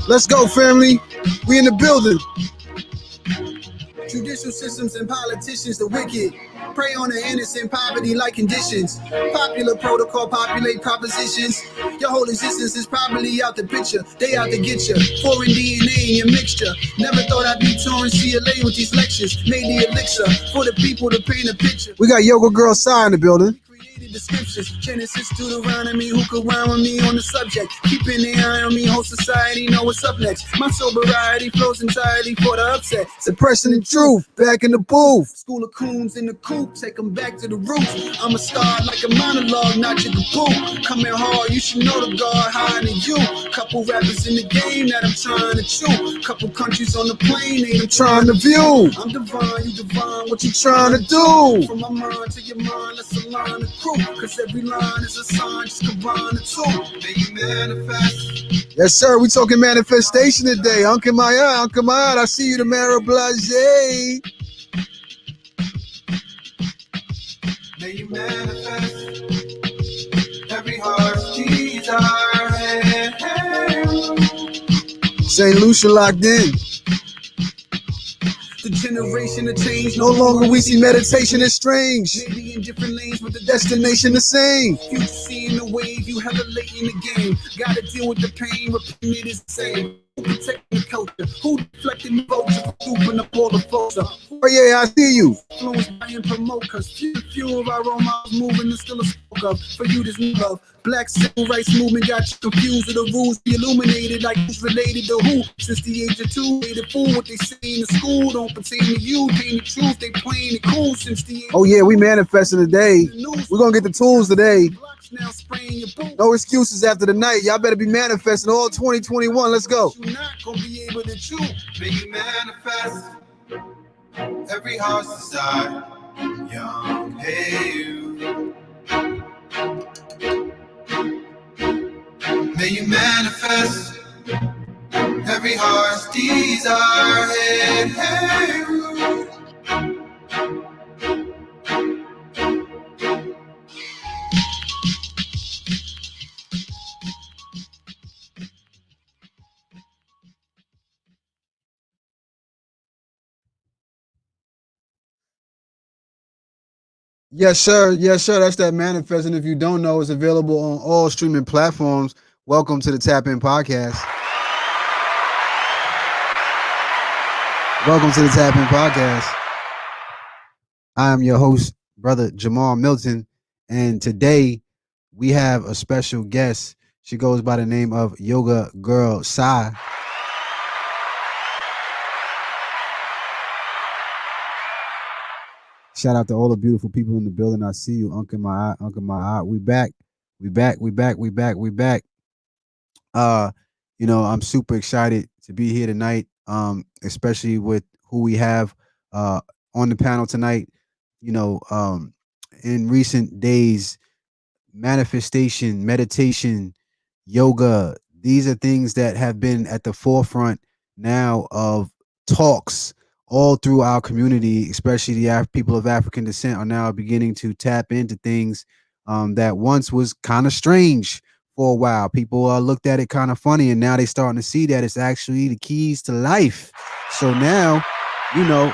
Let's go, family. We in the building. Judicial systems and politicians, the wicked prey on the innocent, poverty-like conditions. Popular protocol, populate propositions. Your whole existence is probably out the picture. They out to get you. Foreign DNA in your mixture. Never thought I'd be touring CLA with these lectures. Made the elixir for the people to paint a picture. We got Yoga Girl Sai in the building. The scriptures, Genesis, Deuteronomy, who could rhyme with me on the subject? Keeping the eye on me, whole society know what's up next. My sobriety flows entirely for the upset. Suppression and truth, back in the booth. School of coons in the coop, take them back to the roots. I'm a star like a monologue, not your caboose. Coming hard, you should know the God higher than you. Couple rappers in the game that I'm trying to chew. Couple countries on the plane, ain't I'm trying to view. I'm divine, you divine, what you trying to do? From my mind to your mind, let's align the crew. Cause every line is a sign, just combine the two. May you manifest. Yes, sir. We talking manifestation today. Uncle Maya, I see you tomorrow, blase. May you manifest. Every heart's desire. St. Lucia locked in. The generation of change, no longer we see meditation as strange. Maybe in different lanes, but the destination the same. Future seeing the wave, you hella late in the game. Gotta deal with the pain, repeating it is the same. Who protecting the culture? Who deflecting the vulture? Open up all the folks up. Oh yeah, I see you. Influenced by and promote, cause few of our role models moving and still a spoke of. For you this new love. Black civil rights movement got you confused with the rules. Be illuminated like who's related to who. Since the age of 2, they the fool. What they say in the school don't pertain to you. Pain the truth, they playing it cool since the age. Oh yeah, we manifesting today. We're gonna get the tools today. No excuses after the night. Y'all better be manifesting all 2021. Let's go. You're not gonna be able to choose. May you manifest every heart's desire. Young, hey you. May you manifest every heart's desire. Hey, hey you. Yes, sir. Yes, sir. That's that manifest. And if you don't know, it's available on all streaming platforms. Welcome to the Tap In Podcast. Welcome to the Tap In Podcast. I am your host, Brother Jamal Milton. And today we have a special guest. She goes by the name of Yoga Girl Sai. Shout out to all the beautiful people in the building. I see you, Uncle My Eye. We back. You know, I'm super excited to be here tonight. Especially with who we have on the panel tonight. You know, in recent days, manifestation, meditation, yoga, these are things that have been at the forefront now of talks all through our community, especially the people of African descent are now beginning to tap into things that once was kind of strange for a while. People looked at it kind of funny, and now they're starting to see that it's actually the keys to life. So now, you know,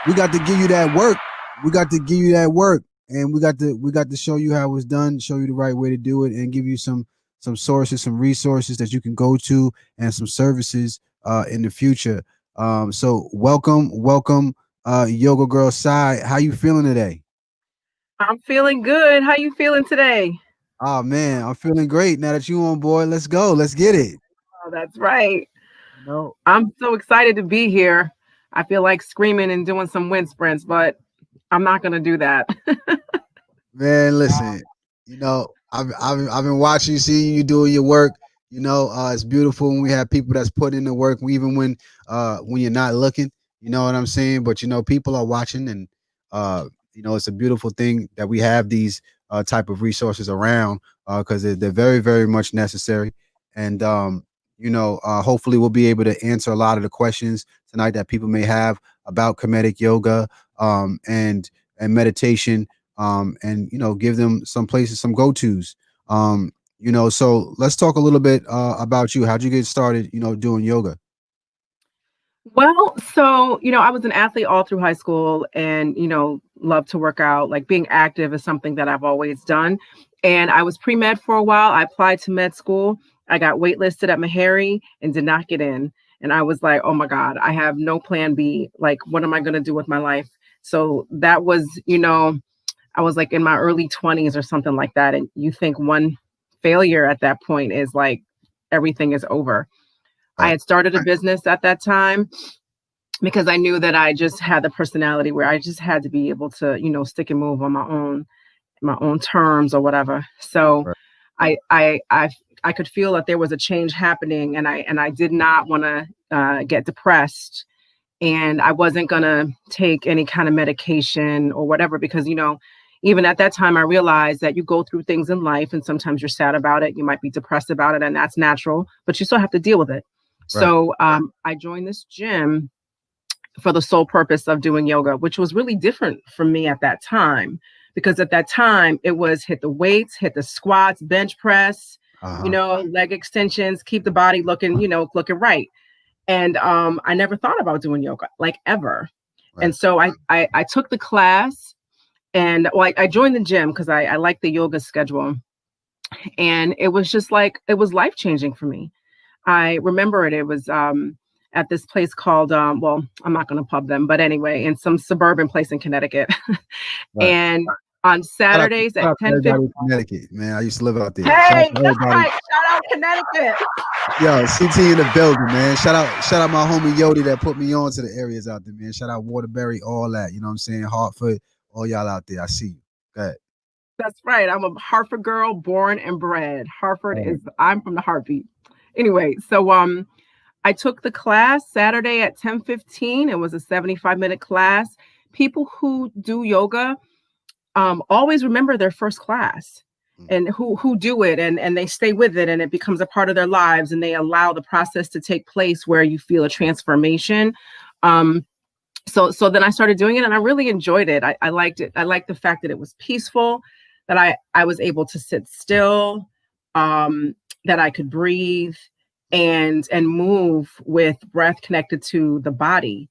we got to give you that work. We got to give you that work, and we got to show you how it's done, show you the right way to do it, and give you some sources, some resources that you can go to, and some services in the future. So welcome, Yoga Girl Sai. How you feeling today? I'm feeling good. How you feeling today? Oh man, I'm feeling great now that you on board. Let's go. Let's get it. Oh, that's right. No, I'm so excited to be here. I feel like screaming and doing some wind sprints, but I'm not going to do that. man, listen. You know, I've been watching you, seeing you doing your work. You know, it's beautiful when we have people that's putting in the work, even when you're not looking. You know what I'm saying? But you know, people are watching, and you know, it's a beautiful thing that we have these type of resources around because they're very, very much necessary. And you know, hopefully we'll be able to answer a lot of the questions tonight that people may have about Kemetic yoga and meditation, and you know, give them some places, some go-tos. You know, so let's talk a little bit about you. How'd you get started, doing yoga? Well, so, I was an athlete all through high school and, love to work out. Like being active is something that I've always done. And I was pre-med for a while. I applied to med school. I got waitlisted at Meharry and did not get in. And I was like, oh my God, I have no plan B. Like, what am I going to do with my life? So that was, I was like in my early 20s or something like that. And you think one failure at that point is like everything is over. I Right. had started a business at that time because I knew that I just had the personality where I just had to be able to, stick and move on my own terms or whatever. So Right. I could feel that there was a change happening, and I did not want to get depressed, and I wasn't gonna take any kind of medication or whatever because even at that time I realized that you go through things in life and sometimes you're sad about it, you might be depressed about it, and that's natural, but you still have to deal with it. Right. So I joined this gym for the sole purpose of doing yoga, which was really different from me at that time. Because at that time, it was hit the weights, hit the squats, bench press, leg extensions, keep the body looking, looking right. And I never thought about doing yoga, like ever. Right. And so I took the class and I joined the gym because I like the yoga schedule. And it was just like, it was life-changing for me. I remember it. It was at this place called, well, I'm not going to pub them, but anyway, in some suburban place in Connecticut. Right. And on Saturdays at 10:50. Connecticut, man. I used to live out there. Hey, that's right. Shout out Connecticut. Yo, CT in the building, man. Shout out my homie Yodi that put me on to the areas out there, man. Shout out Waterbury, all that. You know what I'm saying? Hartford, all y'all out there. I see you. Go ahead. That's right. I'm a Hartford girl, born and bred. I'm from the heartbeat. Anyway, so I took the class Saturday at 10:15. It was a 75-minute class. People who do yoga always remember their first class and who do it and they stay with it and it becomes a part of their lives and they allow the process to take place where you feel a transformation. So then I started doing it and I really enjoyed it. I liked it. I liked the fact that it was peaceful, that I was able to sit still, that I could breathe and move with breath connected to the body.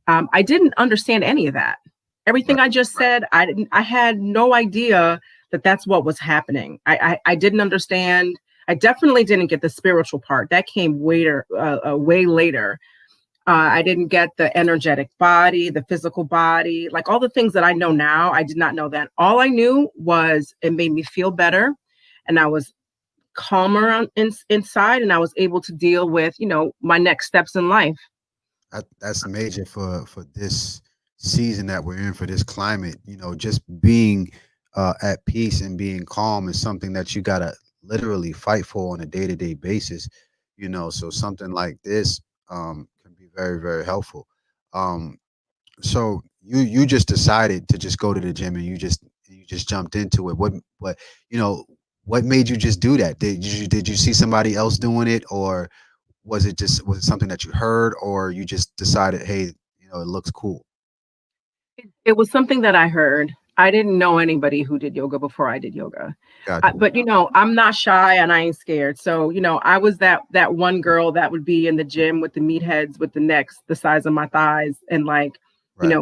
I didn't understand any of that. Everything I just said, I had no idea that that's what was happening. I didn't understand. I definitely didn't get the spiritual part. That came way later. I didn't get the energetic body, the physical body, like all the things that I know now. I did not know that. All I knew was it made me feel better, and I was calmer inside, and I was able to deal with, my next steps in life. That's major for this season that we're in, for this climate. Just being at peace and being calm is something that you gotta literally fight for on a day-to-day basis. So something like this can be very, very helpful. So you just decided to just go to the gym and you just jumped into it. What made you just do that? Did you see somebody else doing it, or was it something that you heard, or you just decided, hey, it looks cool? It was something that I heard. I didn't know anybody who did yoga before I did yoga. Gotcha. But I'm not shy and I ain't scared. So, I was that one girl that would be in the gym with the meatheads with the necks the size of my thighs and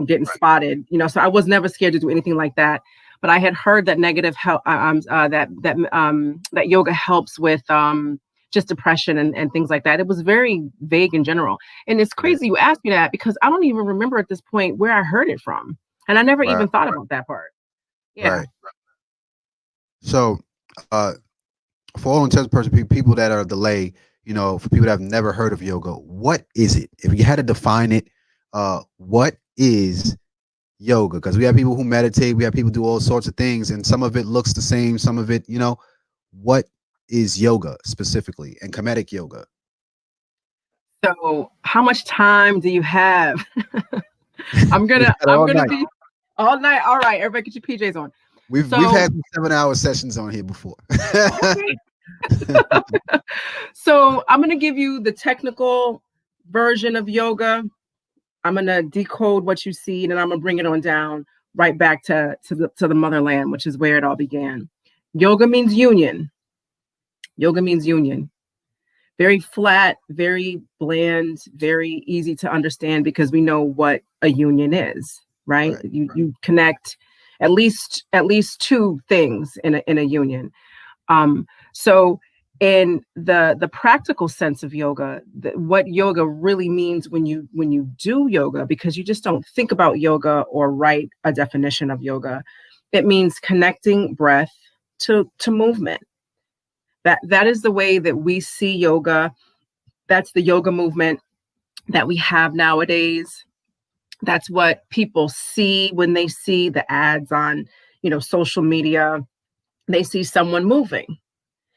getting spotted. So I was never scared to do anything like that. But I had heard that negative help that yoga helps with just depression and things like that. It was very vague in general. And it's crazy you asked me that because I don't even remember at this point where I heard it from. And I never even thought about that part. Yeah. Right. So, for all intents and purposes, people that are delay, for people that have never heard of yoga, what is it? If you had to define it, what is yoga? Because we have people who meditate, we have people do all sorts of things, and some of it looks the same, some of it, what is yoga specifically, and Kemetic yoga? So how much time do you have? I'm gonna be all night. All right, everybody get your PJs on. We've had 7-hour sessions on here before. So I'm gonna give you the technical version of yoga. I'm gonna decode what you see, and then I'm gonna bring it on down right back to the motherland, which is where it all began. Yoga means union. Yoga means union. Very flat, very bland, very easy to understand because we know what a union is, right? You connect at least two things in a union. So in the practical sense of yoga, what yoga really means when you do yoga, because you just don't think about yoga or write a definition of yoga, it means connecting breath to movement. That is the way that we see yoga. That's the yoga movement that we have nowadays. That's what people see when they see the ads on, social media. They see someone moving.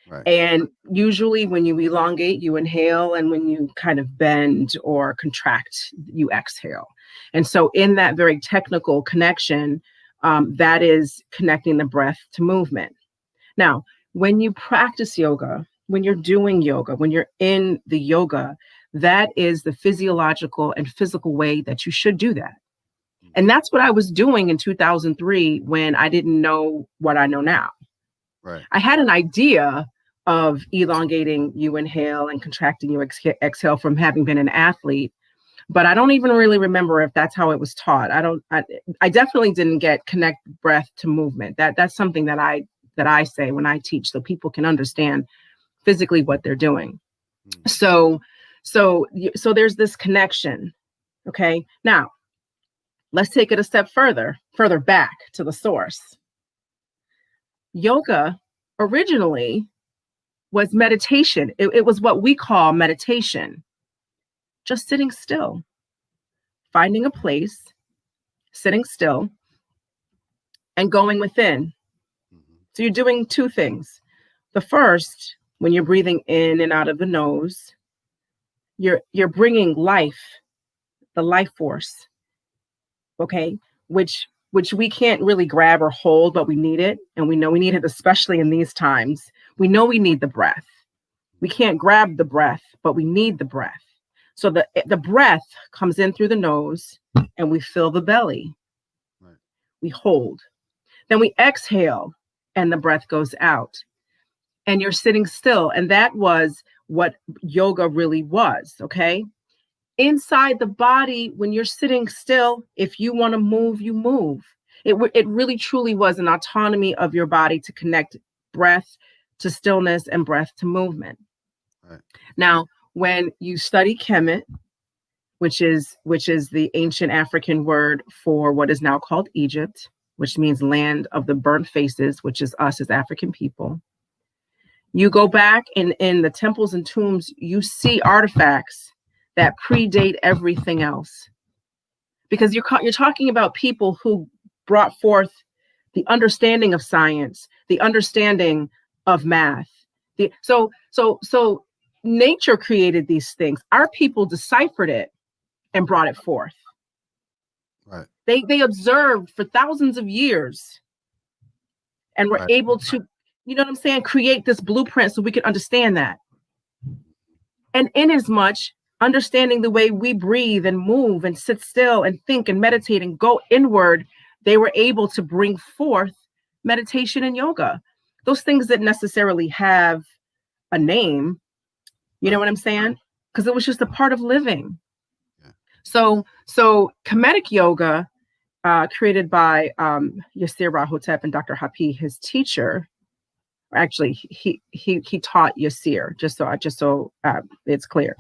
Right. And usually when you elongate, you inhale, and when you kind of bend or contract, you exhale. And so in that very technical connection, that is connecting the breath to movement. Now, when you practice yoga, when you're doing yoga, when you're in the yoga, that is the physiological and physical way that you should do that. And that's what I was doing in 2003 when I didn't know what I know now. Right. I had an idea of elongating, you inhale, and contracting, you exhale from having been an athlete, but I don't even really remember if that's how it was taught. I definitely didn't get connect breath to movement. That's something that I say when I teach, so people can understand physically what they're doing. So there's this connection. Okay. Now let's take it a step further back to the source. Yoga originally was meditation. It was what we call meditation. Just sitting still, finding a place, sitting still, and going within. So you're doing two things. The first, when you're breathing in and out of the nose, you're bringing life, the life force, okay, which we can't really grab or hold, but we need it. And we know we need it, especially in these times. We know we need the breath. We can't grab the breath, but we need the breath. So the breath comes in through the nose and we fill the belly. Right. We hold. Then we exhale and the breath goes out. And you're sitting still. And that was what yoga really was, okay? Inside the body, when you're sitting still, if you want to move, you move. It really truly was an autonomy of your body to connect breath to stillness and breath to movement. Right. Now, when you study Kemet, which is the ancient African word for what is now called Egypt, which means land of the burnt faces, which is us as African people. You go back in the temples and tombs, you see artifacts that predate everything else. Because you're talking about people who brought forth the understanding of science, the understanding of math. So nature created these things. Our people deciphered it and brought it forth. Right. They observed for thousands of years and were able to, you know what I'm saying, create this blueprint so we could understand that. And inasmuch understanding the way we breathe and move and sit still and think and meditate and go inward, they were able to bring forth meditation and yoga. Those things didn't necessarily have a name, you know what I'm saying? Because it was just a part of living. Yeah. So Kemetic yoga, created by Yasir Rahotep and Dr. Hapi, his teacher. Actually, he taught Yasir, just so it's clear.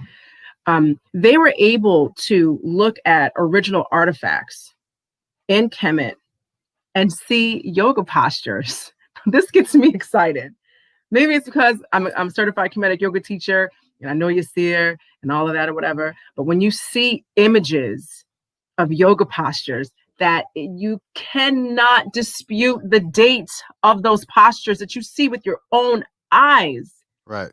They were able to look at original artifacts in Kemet and see yoga postures. This gets me excited. Maybe it's because I'm a certified Kemetic yoga teacher and I know Yasir and all of that or whatever. But when you see images of yoga postures, that you cannot dispute the dates of those postures that you see with your own eyes. Right.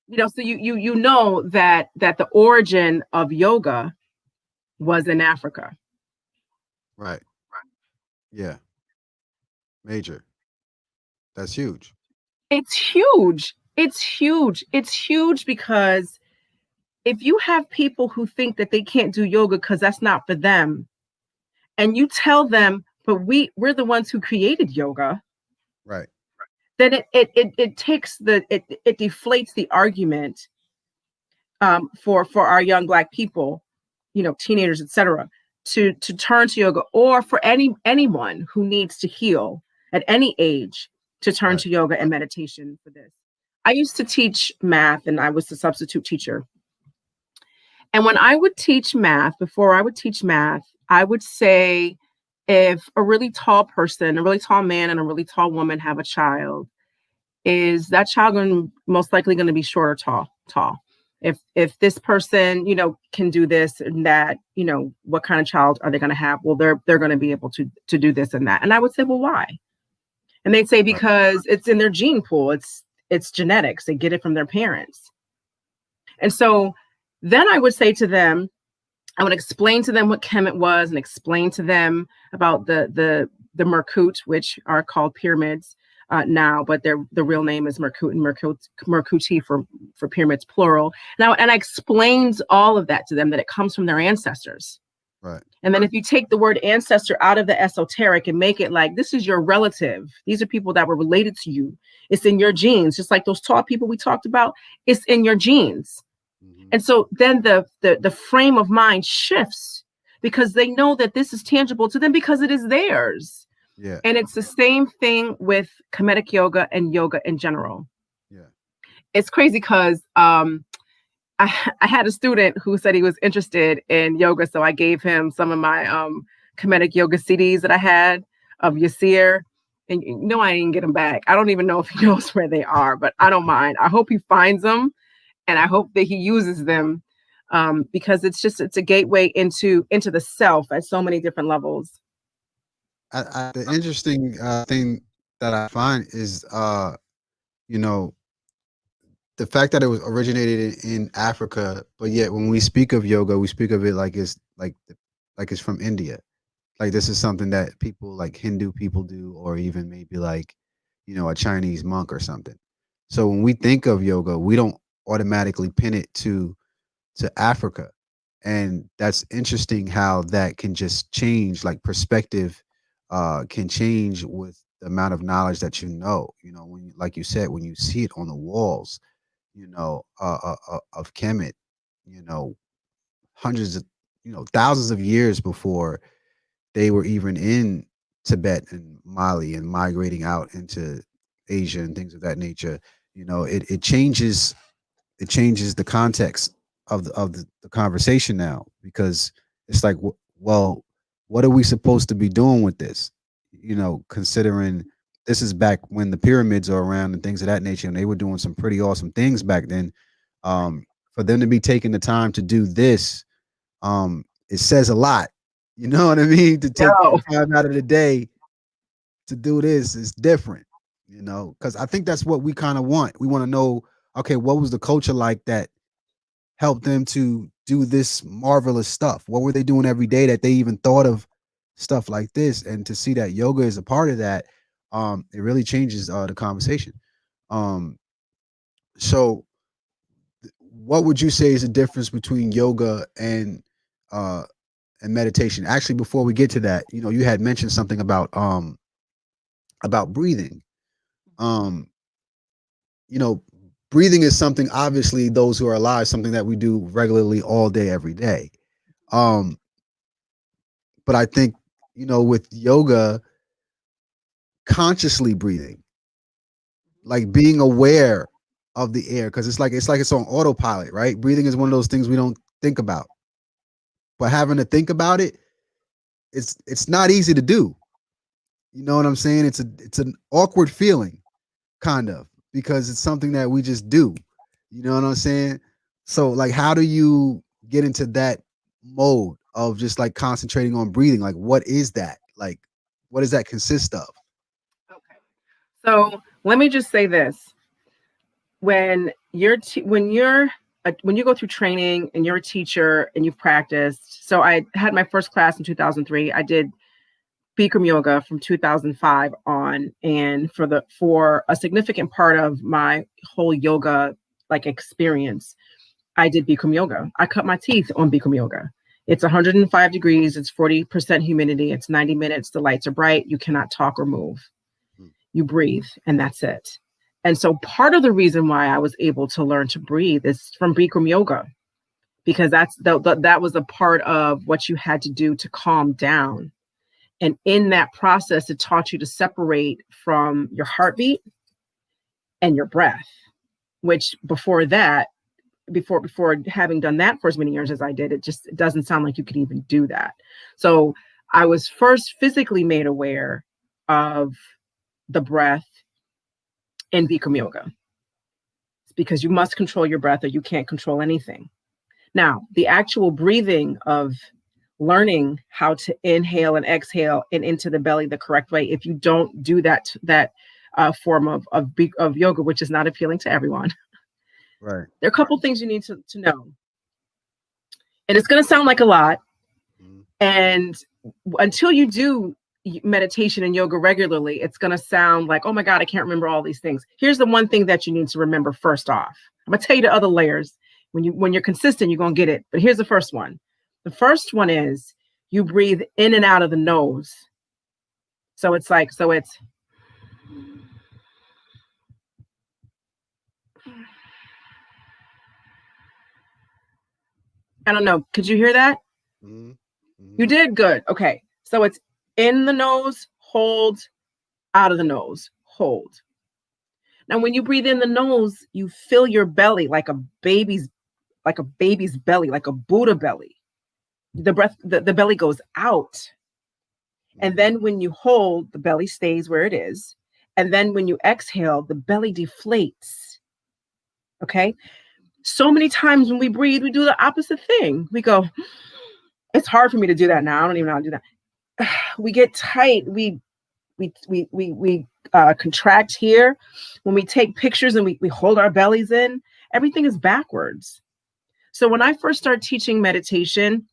You know, so you know that the origin of yoga was in Africa. Right. Yeah. Major. That's huge. It's huge. It's huge. It's huge because if you have people who think that they can't do yoga because that's not for them, and you tell them, but we're the ones who created yoga. Right. then it takes it deflates the argument for our young Black people, teenagers, etc., to turn to yoga, or for anyone who needs to heal at any age to turn to yoga and meditation for this. I used to teach math, and I was the substitute teacher. And when I would teach math, before I would teach math, I would say, if a really tall person, a really tall man and a really tall woman have a child, is that child most likely going to be short or tall? If this person, can do this and that, what kind of child are they going to have? Well, they're going to be able to do this and that. And I would say, well, why? And they'd say, because it's in their gene pool. It's genetics. They get it from their parents. And so then I would say to them, I would explain to them what Kemet was, and explain to them about the Merkut, which are called pyramids now, but the real name is Merkut and Merkuti for pyramids, plural. Now, and I explained all of that to them, that it comes from their ancestors. Right. And then if you take the word ancestor out of the esoteric and make it like, this is your relative. These are people that were related to you. It's in your genes. Just like those tall people we talked about, it's in your genes. Mm-hmm. And so then the frame of mind shifts, because they know that this is tangible to them because it is theirs. Yeah. And it's the same thing with Kemetic yoga and yoga in general. Yeah. It's crazy because I had a student who said he was interested in yoga. So I gave him some of my Kemetic yoga CDs that I had of Yasir. And I didn't get them back. I don't even know if he knows where they are, but I don't mind. I hope he finds them, and I hope that he uses them, because it's a gateway into the self at so many different levels. The interesting thing that I find is, the fact that it was originated in Africa, but yet when we speak of yoga, we speak of it like it's from India. Like this is something that people like Hindu people do, or even maybe like, a Chinese monk or something. So when we think of yoga, we don't automatically pin it to Africa. And that's interesting how that can just change, like perspective can change with the amount of knowledge that when like you said, when you see it on the walls, of Kemet, hundreds of, thousands of years before they were even in Tibet and Mali and migrating out into Asia and things of that nature. It changes the context of the conversation now, because it's like, well, what are we supposed to be doing with this? Considering this is back when the pyramids are around and things of that nature, and they were doing some pretty awesome things back then. For them to be taking the time to do this, it says a lot. You know what I mean? To take time out of the day to do this is different, because I think that's what we kind of want. We want to know, okay, what was the culture like that helped them to do this marvelous stuff? What were they doing every day that they even thought of stuff like this? And to see that yoga is a part of that, it really changes the conversation. So what would you say is the difference between yoga and meditation? Actually, before we get to that, you had mentioned something about breathing. Breathing is something, obviously, those who are alive, something that we do regularly all day, every day. But I think, with yoga, consciously breathing, like being aware of the air, because it's like it's on autopilot, right? Breathing is one of those things we don't think about, but having to think about it, it's not easy to do. You know what I'm saying? It's an awkward feeling, kind of, because it's something that we just do. You know what I'm saying? So like, how do you get into that mode of just like concentrating on breathing? Like, what is that? Like, what does that consist of? Okay. So let me just say this. When you go through training and you're a teacher and you've practiced. So I had my first class in 2003. I did Bikram yoga from 2005 on, and for a significant part of my whole yoga experience, I did Bikram yoga. I cut my teeth on Bikram yoga. It's 105 degrees. It's 40% humidity. It's 90 minutes. The lights are bright. You cannot talk or move. You breathe, and that's it. And so part of the reason why I was able to learn to breathe is from Bikram yoga, because that was a part of what you had to do to calm down. And in that process, it taught you to separate from your heartbeat and your breath, which before having done that for as many years as I did, it doesn't sound like you could even do that. So I was first physically made aware of the breath in Bikram yoga. It's because you must control your breath or you can't control anything. Now, the actual breathing of learning how to inhale and exhale and into the belly the correct way, if you don't do that form of yoga, which is not appealing to everyone, right? There are a couple things you need to know. And it's going to sound like a lot. And until you do meditation and yoga regularly, it's going to sound like, oh my God, I can't remember all these things. Here's the one thing that you need to remember first off. I'm going to tell you the other layers. When you're consistent, you're going to get it. But here's the first one. The first one is you breathe in and out of the nose. So it's I don't know. Could you hear that? Mm-hmm. You did good. Okay. So it's in the nose, hold, out of the nose, hold. Now, when you breathe in the nose, you fill your belly like a baby's belly, like a Buddha belly. The belly goes out. And then when you hold, the belly stays where it is. And then when you exhale, the belly deflates. Okay. So many times when we breathe, we do the opposite thing. We go, it's hard for me to do that now. I don't even know how to do that. We get tight. We contract here. When we take pictures and we hold our bellies in, everything is backwards. So when I first started teaching meditation,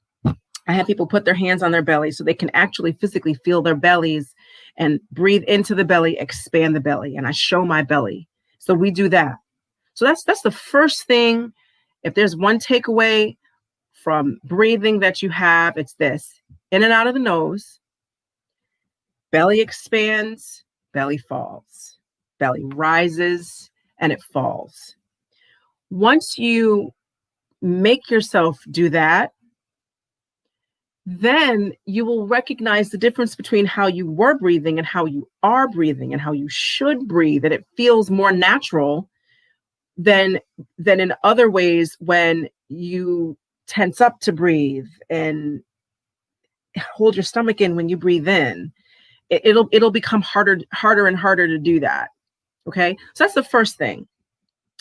I had people put their hands on their belly so they can actually physically feel their bellies and breathe into the belly, expand the belly. And I show my belly. So we do that. So that's the first thing. If there's one takeaway from breathing that you have, it's this: in and out of the nose, belly expands, belly falls, belly rises, and it falls. Once you make yourself do that, then you will recognize the difference between how you were breathing and how you are breathing and how you should breathe. And it feels more natural than in other ways when you tense up to breathe and hold your stomach in when you breathe in. It'll become harder and harder to do that. Okay. So that's the first thing.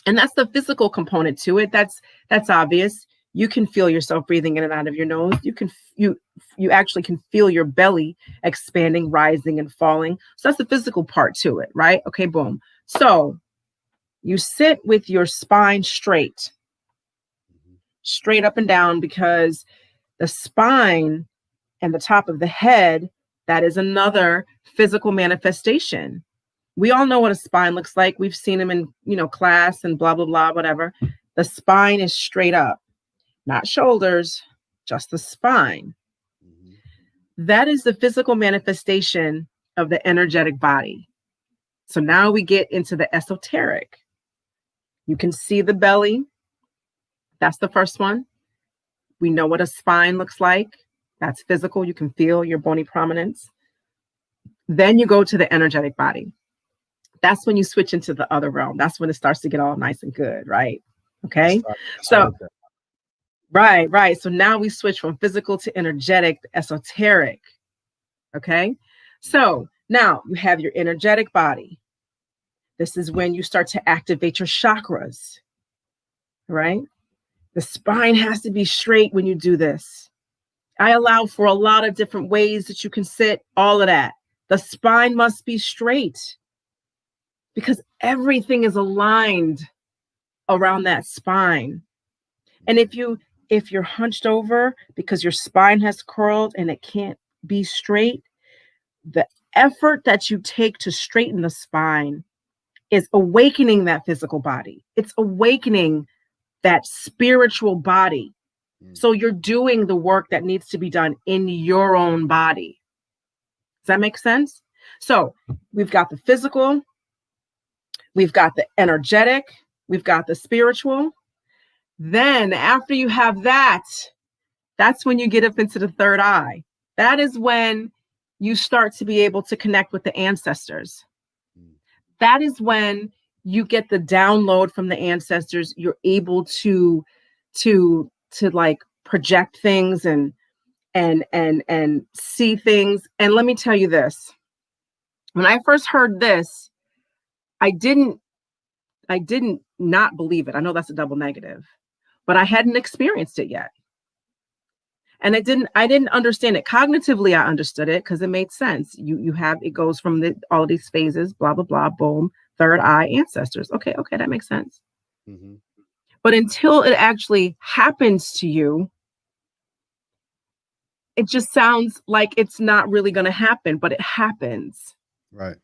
And that's the physical component to it. That's obvious. You can feel yourself breathing in and out of your nose. You actually can feel your belly expanding, rising, and falling. So that's the physical part to it, right? Okay, boom. So you sit with your spine straight up and down, because the spine and the top of the head, that is another physical manifestation. We all know what a spine looks like. We've seen them in, class and blah, blah, blah, whatever. The spine is straight up, not shoulders, just the spine. That is the physical manifestation of the energetic body. So now we get into the esoteric. You can see the belly. That's the first one. We know what a spine looks like. That's physical. You can feel your bony prominence. Then you go to the energetic body. That's when you switch into the other realm. That's when it starts to get all nice and good, right? Okay. So, right. So now we switch from physical to energetic, esoteric. Okay. So now you have your energetic body. This is when you start to activate your chakras, right? The spine has to be straight when you do this. I allow for a lot of different ways that you can sit, all of that. The spine must be straight because everything is aligned around that spine. And if you're hunched over because your spine has curled and it can't be straight, the effort that you take to straighten the spine is awakening that physical body. It's awakening that spiritual body. So you're doing the work that needs to be done in your own body. Does that make sense? So we've got the physical, we've got the energetic, we've got the spiritual. Then after you have that, that's when you get up into the third eye. That is when you start to be able to connect with the ancestors. That is when you get the download from the ancestors. You're able to like project things and see things. And let me tell you this. When I first heard this, I didn't not believe it. I know that's a double negative, but I hadn't experienced it yet. And I didn't understand it. Cognitively, I understood it because it made sense. You have, it goes from all of these phases, blah, blah, blah, boom, third eye, ancestors. Okay, that makes sense. Mm-hmm. But until it actually happens to you, it just sounds like it's not really going to happen, but it happens. Right.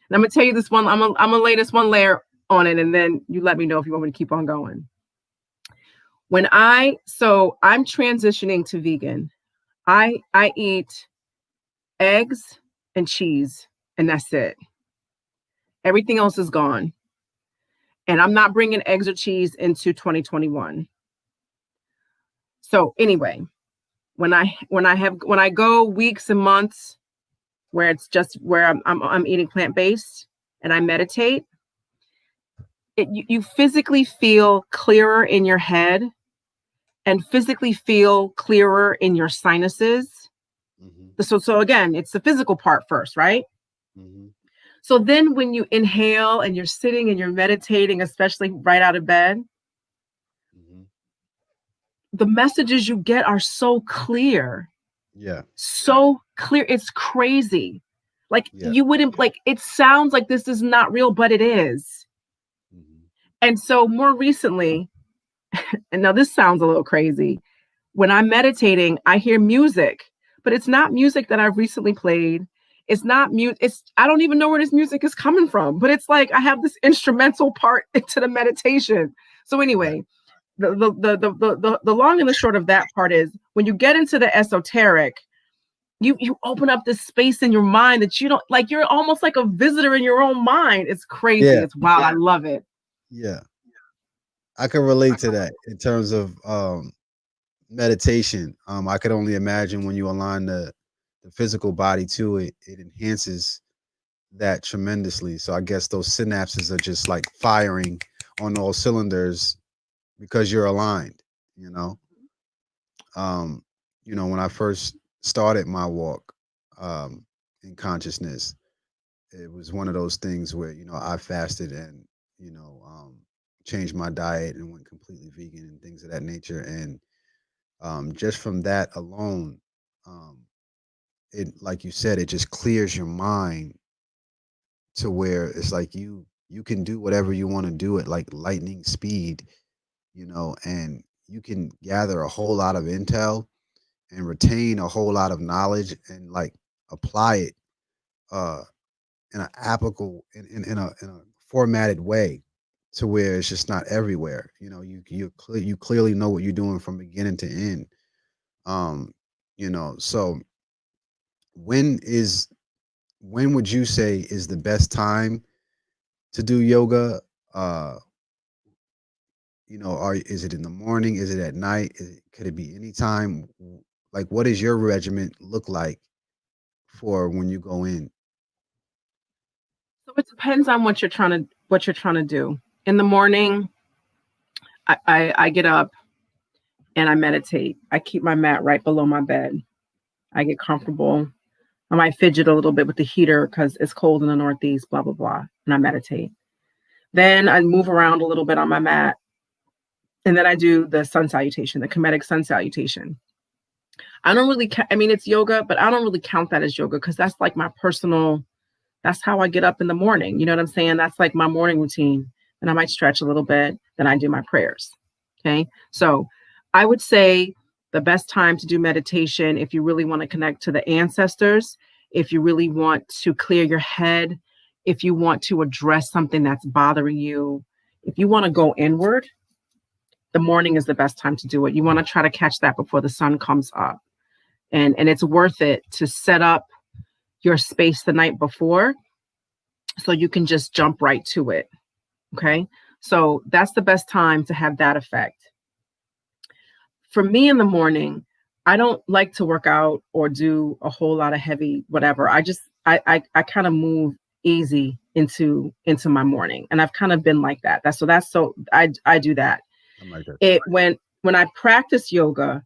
And I'm going to tell you this one, I'm going to lay this one layer on it, and then you let me know if you want me to keep on going. So I'm transitioning to vegan. I eat eggs and cheese, and that's it. Everything else is gone. And I'm not bringing eggs or cheese into 2021. So anyway, when I go weeks and months where it's just where I'm eating plant-based and I meditate, you physically feel clearer in your head and physically feel clearer in your sinuses. Mm-hmm. So again, it's the physical part first, right? Mm-hmm. So then when you inhale and you're sitting and you're meditating, especially right out of bed, mm-hmm. the messages you get are so clear. Yeah. So clear. It's crazy. Like you wouldn't, like, it sounds like this is not real, but it is. Mm-hmm. And so more recently, and now this sounds a little crazy, when I'm meditating, I hear music, but it's not music that I've recently played. It's not music. I don't even know where this music is coming from, but it's like I have this instrumental part into the meditation. So anyway, the long and the short of that part is when you get into the esoteric, you open up this space in your mind that you don't, like, you're almost like a visitor in your own mind. It's crazy. Yeah. It's wild. I love it. Yeah. I can relate to that in terms of meditation. I could only imagine when you align the physical body to it, it enhances that tremendously. So I guess those synapses are just like firing on all cylinders because you're aligned, you know. When I first started my walk in consciousness, it was one of those things where, I fasted and, changed my diet and went completely vegan and things of that nature. And just from that alone, it, like you said, it just clears your mind to where it's like you can do whatever you want to do at like lightning speed, and you can gather a whole lot of intel and retain a whole lot of knowledge and like apply it in an applicable in a formatted way to where it's just not everywhere. You clearly know what you're doing from beginning to end. So when would you say is the best time to do yoga? Is it in the morning? Is it at night? Could it be any time? Like, what does your regimen look like for when you go in? So it depends on what you're trying to do. In the morning, I get up and I meditate. I keep my mat right below my bed. I get comfortable. I might fidget a little bit with the heater because it's cold in the Northeast, blah, blah, blah. And I meditate. Then I move around a little bit on my mat. And then I do the sun salutation, the Kemetic sun salutation. I don't really, it's yoga, but I don't really count that as yoga because that's like my personal, that's how I get up in the morning. You know what I'm saying? That's like my morning routine. And I might stretch a little bit. Then I do my prayers. Okay. So I would say the best time to do meditation, if you really want to connect to the ancestors, if you really want to clear your head, if you want to address something that's bothering you, if you want to go inward, the morning is the best time to do it. You want to try to catch that before the sun comes up. And it's worth it to set up your space the night before, so you can just jump right to it. Okay. So that's the best time to have that effect. For me in the morning, I don't like to work out or do a whole lot of heavy whatever. I kind of move easy into my morning, and I've kind of been like that. I do that. I'm like that. When I practice yoga,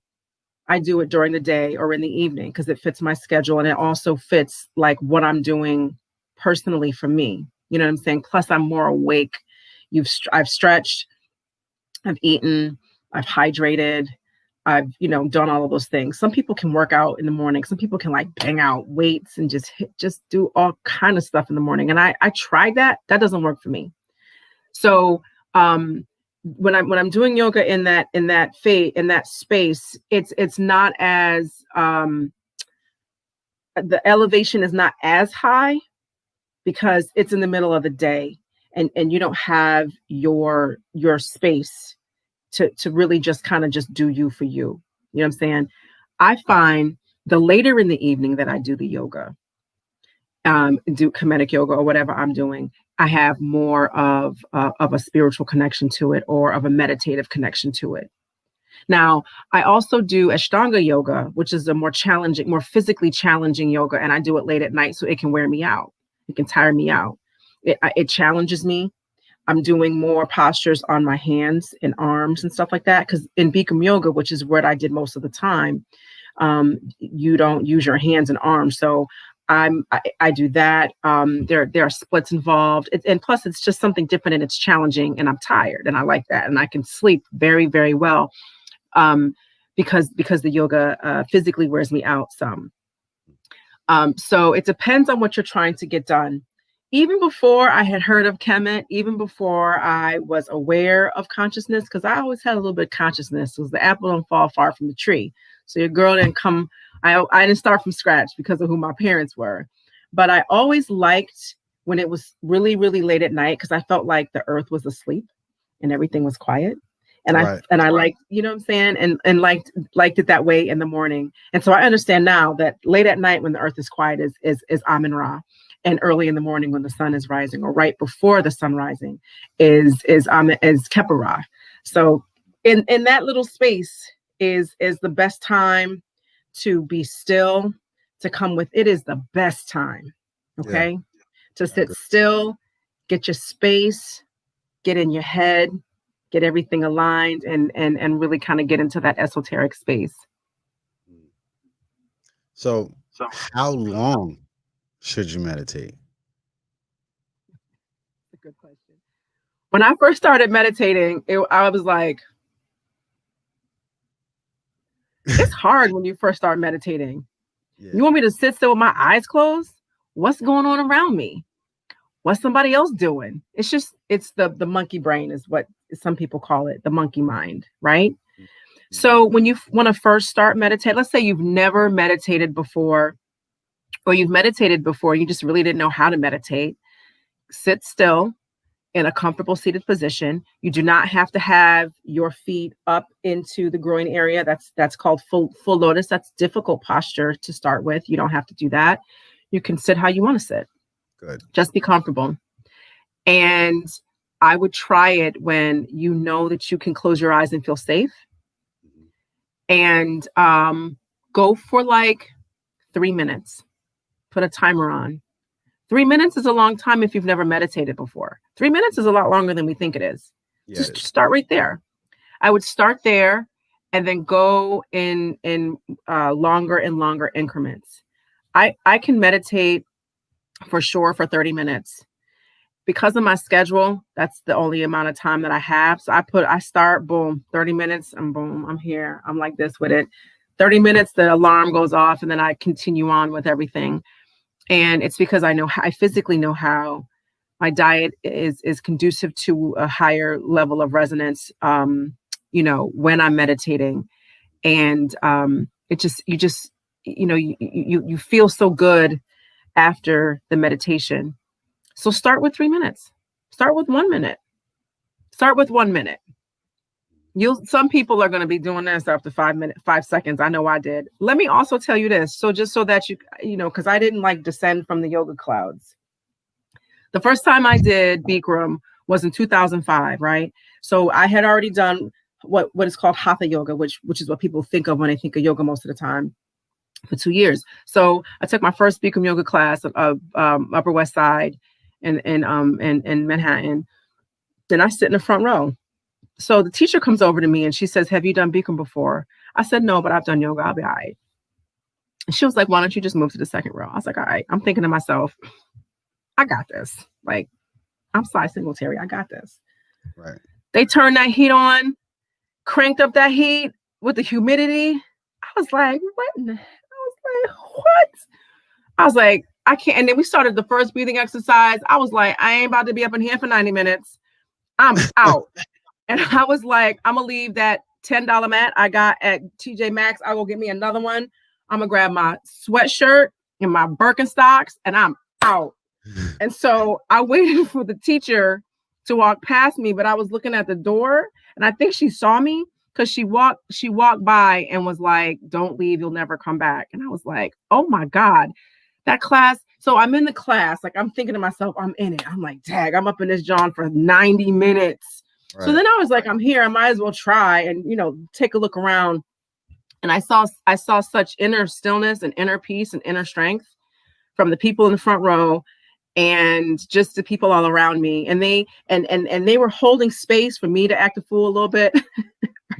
I do it during the day or in the evening because it fits my schedule, and it also fits like what I'm doing personally for me. You know what I'm saying? Plus, I'm more awake. I've stretched, I've eaten, I've hydrated, I've, done all of those things. Some people can work out in the morning. Some people can like bang out weights and just do all kind of stuff in the morning. And I tried that. That doesn't work for me. So when I'm doing yoga in that space, it's not as the elevation is not as high because it's in the middle of the day, and you don't have your space to really just kind of just do you for you. You know what I'm saying? I find the later in the evening that I do the yoga, do Kemetic yoga or whatever I'm doing, I have more of a spiritual connection to it or of a meditative connection to it. Now, I also do Ashtanga yoga, which is a more physically challenging yoga, and I do it late at night so it can wear me out. It can tire me out. It challenges me. I'm doing more postures on my hands and arms and stuff like that. Because in Bikram yoga, which is what I did most of the time, you don't use your hands and arms. So I do that. There are splits involved. And plus, it's just something different and it's challenging. And I'm tired and I like that. And I can sleep very, very well because the yoga physically wears me out some. So it depends on what you're trying to get done. Even before I had heard of Kemet, even before I was aware of consciousness, because I always had a little bit of consciousness, was the apple don't fall far from the tree. So your girl didn't come, I didn't start from scratch because of who my parents were. But I always liked when it was really, really late at night, because I felt like the earth was asleep and everything was quiet. And I liked, you know what I'm saying? And liked it that way in the morning. And so I understand now that late at night when the earth is quiet is Amun Ra. And early in the morning when the sun is rising, or right before the sun rising, is Kepa Ra. So in that little space is the best time to be still, to come with. It is the best time, okay? Yeah. To sit still, get your space, get in your head, get everything aligned, and really kind of get into that esoteric space. So how long should you meditate? That's a good question. When I first started meditating, I was like, it's hard when you first start meditating. Yeah. You want me to sit still with my eyes closed? What's going on around me? What's somebody else doing? It's the monkey brain is what some people call it, the monkey mind, right? Mm-hmm. So when you want to first start meditate, let's say you've never meditated before, or you've meditated before, you just really didn't know how to meditate. Sit still in a comfortable seated position. You do not have to have your feet up into the groin area. That's called full lotus. That's difficult posture to start with. You don't have to do that. You can sit how you want to sit. Good. Just be comfortable. And I would try it when you know that you can close your eyes and feel safe. And go for like 3 minutes. Put a timer on. 3 minutes is a long time if you've never meditated before. 3 minutes is a lot longer than we think it is. Yeah, just start right there. I would start there and then go in longer and longer increments. I can meditate for sure for 30 minutes. Because of my schedule, that's the only amount of time that I have. So I start, boom, 30 minutes, and boom, I'm here. I'm like this with it. 30 minutes, the alarm goes off, and then I continue on with everything. And it's because I physically know how my diet is conducive to a higher level of resonance, when I'm meditating. And you feel so good after the meditation. So start with 3 minutes. Start with 1 minute. Start with 1 minute. Some people are going to be doing this after 5 seconds. I know I did. Let me also tell you this. So just so that you know, because I didn't like descend from the yoga clouds. The first time I did Bikram was in 2005, right? So I had already done what is called Hatha yoga, which is what people think of when they think of yoga most of the time, for 2 years. So I took my first Bikram yoga class of Upper West Side in Manhattan. Then I sit in the front row. So the teacher comes over to me and she says, "Have you done Bikram before?" I said, "No, but I've done yoga. I'll be all right." And she was like, "Why don't you just move to the second row?" I was like, "All right." I'm thinking to myself, I got this. Like, I'm Cy Singletary. I got this. Right. They turned that heat on, cranked up that heat with the humidity. I was like, what? I was like, I can't. And then we started the first breathing exercise. I was like, I ain't about to be up in here for 90 minutes. I'm out. And I was like, I'm going to leave that $10 mat I got at TJ Maxx. I'll go get me another one. I'm going to grab my sweatshirt and my Birkenstocks and I'm out. And so I waited for the teacher to walk past me, but I was looking at the door and I think she saw me because she walked by and was like, "Don't leave, you'll never come back." And I was like, oh my God, that class. So I'm in the class, like I'm thinking to myself, I'm in it. I'm like, dang, I'm up in this John for 90 minutes. Right. So then I was like, I'm here, I might as well try and, you know, take a look around. And I saw such inner stillness and inner peace and inner strength from the people in the front row and just the people all around me. And they were holding space for me to act a fool a little bit,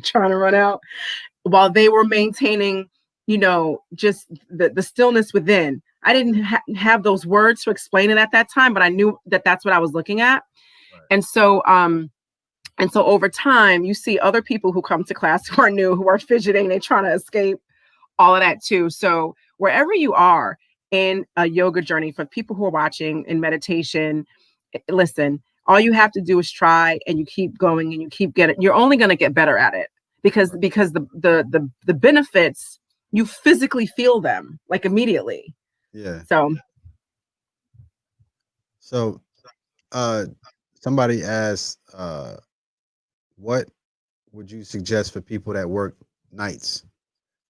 trying to run out, while they were maintaining, you know, just the stillness within. I didn't have those words to explain it at that time, but I knew that that's what I was looking at. Right. And so over time, you see other people who come to class who are new, who are fidgeting, they're trying to escape all of that too. So wherever you are in a yoga journey, for people who are watching in meditation, listen, all you have to do is try, and you keep going and you keep getting, you're only going to get better at it because the benefits, you physically feel them like immediately. Yeah. So somebody asked, what would you suggest for people that work nights?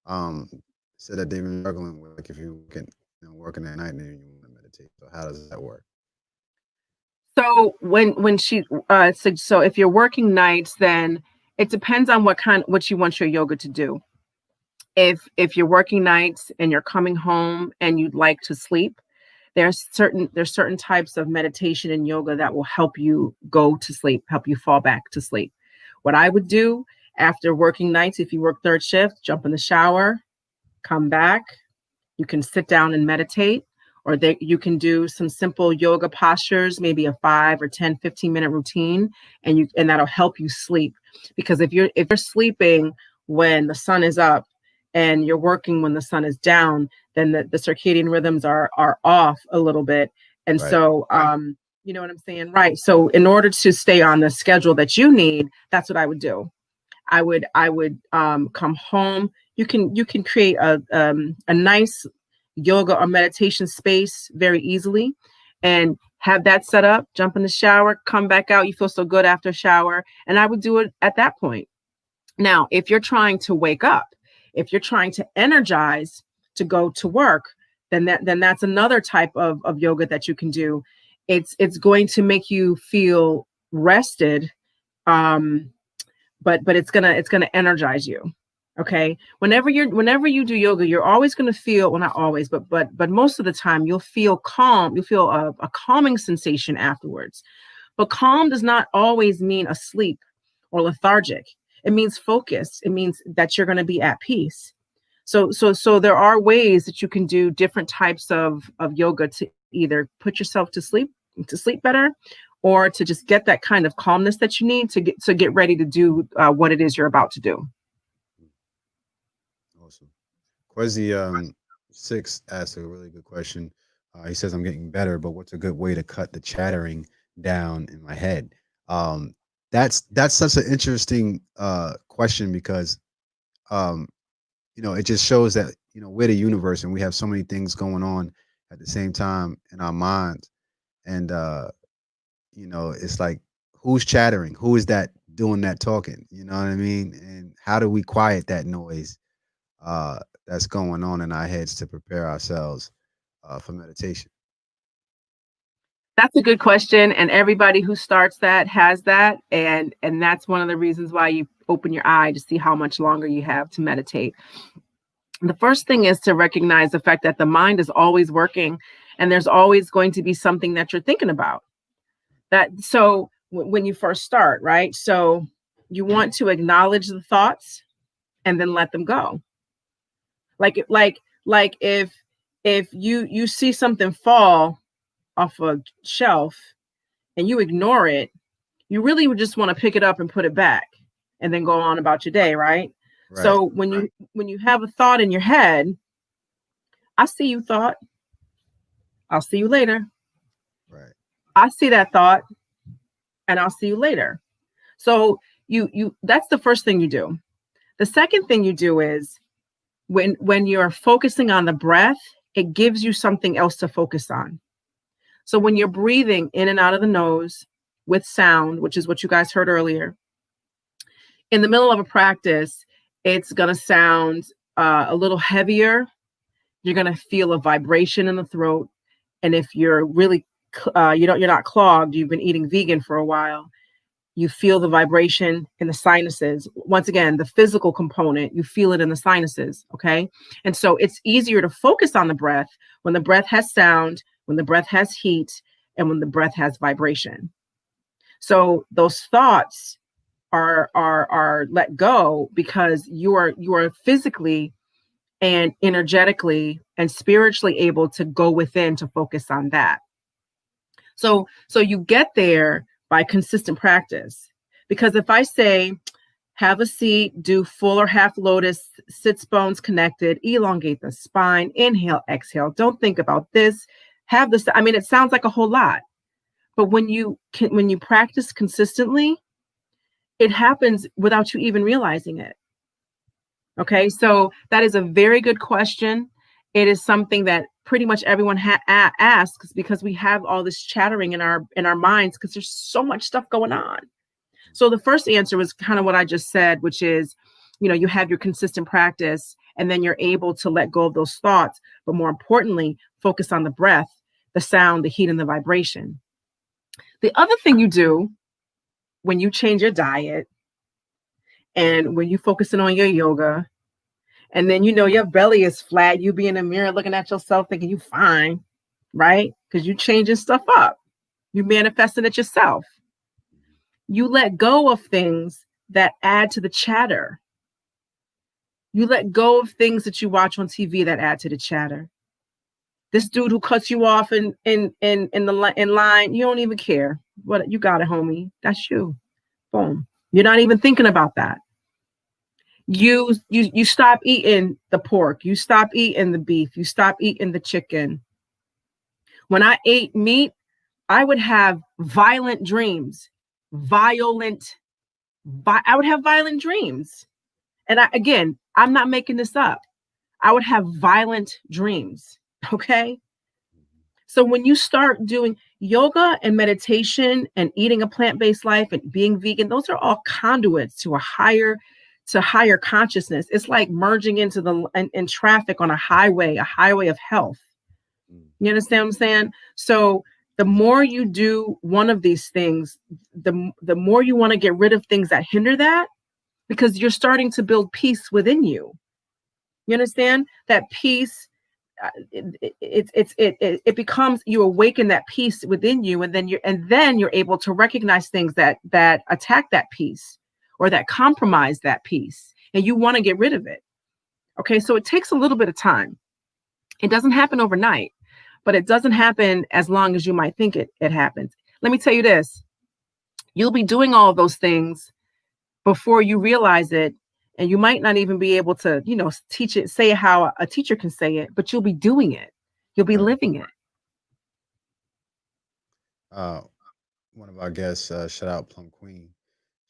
Said that they've been struggling with, like, if you can, working at night and then you want to meditate. So how does that work? So when she so if you're working nights, then it depends on what you want your yoga to do. If you're working nights and you're coming home and you'd like to sleep, there's certain types of meditation and yoga that will help you go to sleep, help you fall back to sleep. What I would do after working nights, if you work third shift, jump in the shower, come back. You can sit down and meditate, or you can do some simple yoga postures, maybe a 5 or 10, 15-minute routine, and that'll help you sleep. Because if you're sleeping when the sun is up and you're working when the sun is down, then the circadian rhythms are off a little bit. And right. So, you know what I'm saying? Right. So in order to stay on the schedule that you need, that's what I would do. I would come home. You can create a nice yoga or meditation space very easily and have that set up, jump in the shower, come back out. You feel so good after a shower. And I would do it at that point. Now, if you're trying to wake up, if you're trying to energize to go to work, then that's another type of yoga that you can do. It's going to make you feel rested, but it's gonna energize you. Okay. Whenever you do yoga, you're always going to feel, well, not always, but most of the time you'll feel calm. You'll feel a calming sensation afterwards. But calm does not always mean asleep or lethargic. It means focused. It means that you're going to be at peace. So there are ways that you can do different types of yoga to either put yourself to sleep better, or to just get that kind of calmness that you need to get ready to do what it is you're about to do. Awesome. Quasi 6 asked a really good question. He says, "I'm getting better, but what's a good way to cut the chattering down in my head?" That's such an interesting question because it just shows that we're the universe and we have so many things going on at the same time in our minds, and it's like, who's chattering? Who is that doing that talking? You know what I mean? And how do we quiet that noise that's going on in our heads to prepare ourselves for meditation? That's a good question. And everybody who starts that has that. And that's one of the reasons why you open your eye to see how much longer you have to meditate. The first thing is to recognize the fact that the mind is always working and there's always going to be something that you're thinking about. When you first start, right? So you want to acknowledge the thoughts and then let them go. Like if you see something fall off a shelf and you ignore it, you really would just want to pick it up and put it back and then go on about your day, right? Right. So when you have a thought in your head, I see you thought, I'll see you later. Right. I see that thought and I'll see you later. So you that's the first thing you do. The second thing you do is when you're focusing on the breath, it gives you something else to focus on. So when you're breathing in and out of the nose with sound, which is what you guys heard earlier, in the middle of a practice, it's going to sound a little heavier. You're going to feel a vibration in the throat. And if you're really, you're not clogged, you've been eating vegan for a while, you feel the vibration in the sinuses. Once again, the physical component, you feel it in the sinuses, okay? And so it's easier to focus on the breath when the breath has sound, when the breath has heat, and when the breath has vibration. So those thoughts are let go because you are physically and energetically and spiritually able to go within to focus on that. So you get there by consistent practice. Because if I say, have a seat, do full or half lotus, sits bones connected, elongate the spine, inhale, exhale, don't think about this, have this. I mean, it sounds like a whole lot. But when you practice consistently, it happens without you even realizing it. Okay, so that is a very good question. It is something that pretty much everyone asks because we have all this chattering in our minds because there's so much stuff going on. So the first answer was kind of what I just said, which is, you have your consistent practice and then you're able to let go of those thoughts. But more importantly, focus on the breath, the sound, the heat, and the vibration. The other thing you do when you change your diet and when you focusing on your yoga, and then your belly is flat, you be in the mirror looking at yourself thinking you fine, right? Because you changing stuff up. You manifesting it yourself. You let go of things that add to the chatter. You let go of things that you watch on TV that add to the chatter. This dude who cuts you off in line, you don't even care. What, you got it, homie. That's you. Boom. You're not even thinking about that. You stop eating the pork. You stop eating the beef. You stop eating the chicken. When I ate meat, I would have violent dreams. I would have violent dreams. And I'm not making this up. I would have violent dreams. Okay. So when you start doing yoga and meditation and eating a plant-based life and being vegan, those are all conduits to higher consciousness. It's like merging into in traffic on a highway of health. You understand what I'm saying? So the more you do one of these things, the more you want to get rid of things that hinder that, because you're starting to build peace within you. You understand that peace? It becomes, you awaken that peace within you, and then you're able to recognize things that attack that peace or that compromise that peace, and you want to get rid of it. Okay, so it takes a little bit of time. It doesn't happen overnight, but it doesn't happen as long as you might think it happens. Let me tell you this: you'll be doing all of those things before you realize it. And you might not even be able to, teach it, say how a teacher can say it, but you'll be doing it. You'll be living it. One of our guests, shout out Plum Queen.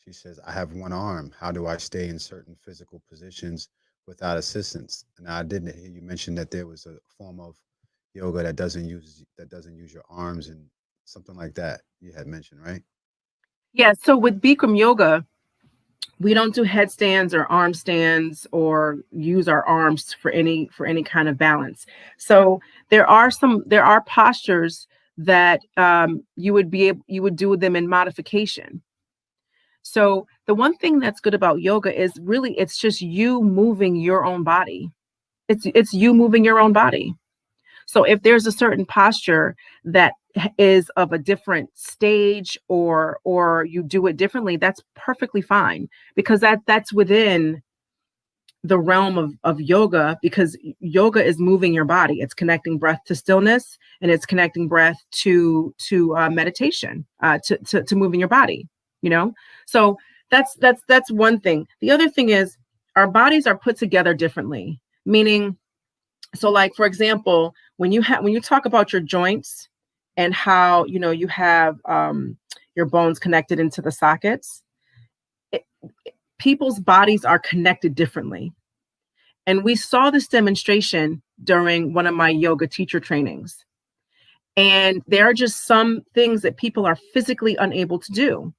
She says, I have one arm. How do I stay in certain physical positions without assistance? And I didn't hear you mention that there was a form of yoga that doesn't use your arms and something like that you had mentioned, right? Yeah. So with Bikram yoga, We don't do headstands or arm stands or use our arms for any kind of balance. So there are postures that you would do them in modification. So the one thing that's good about yoga is really it's just you moving your own body. It's you moving your own body. So if there's a certain posture that is of a different stage or you do it differently, that's perfectly fine, because that's within the realm of yoga, because yoga is moving your body. It's connecting breath to stillness, and it's connecting breath to meditation, to moving your body, you know? So that's one thing. The other thing is our bodies are put together differently, meaning, so like, for example, when you talk about your joints and how, you have your bones connected into the sockets, people's bodies are connected differently. And we saw this demonstration during one of my yoga teacher trainings. And there are just some things that people are physically unable to do.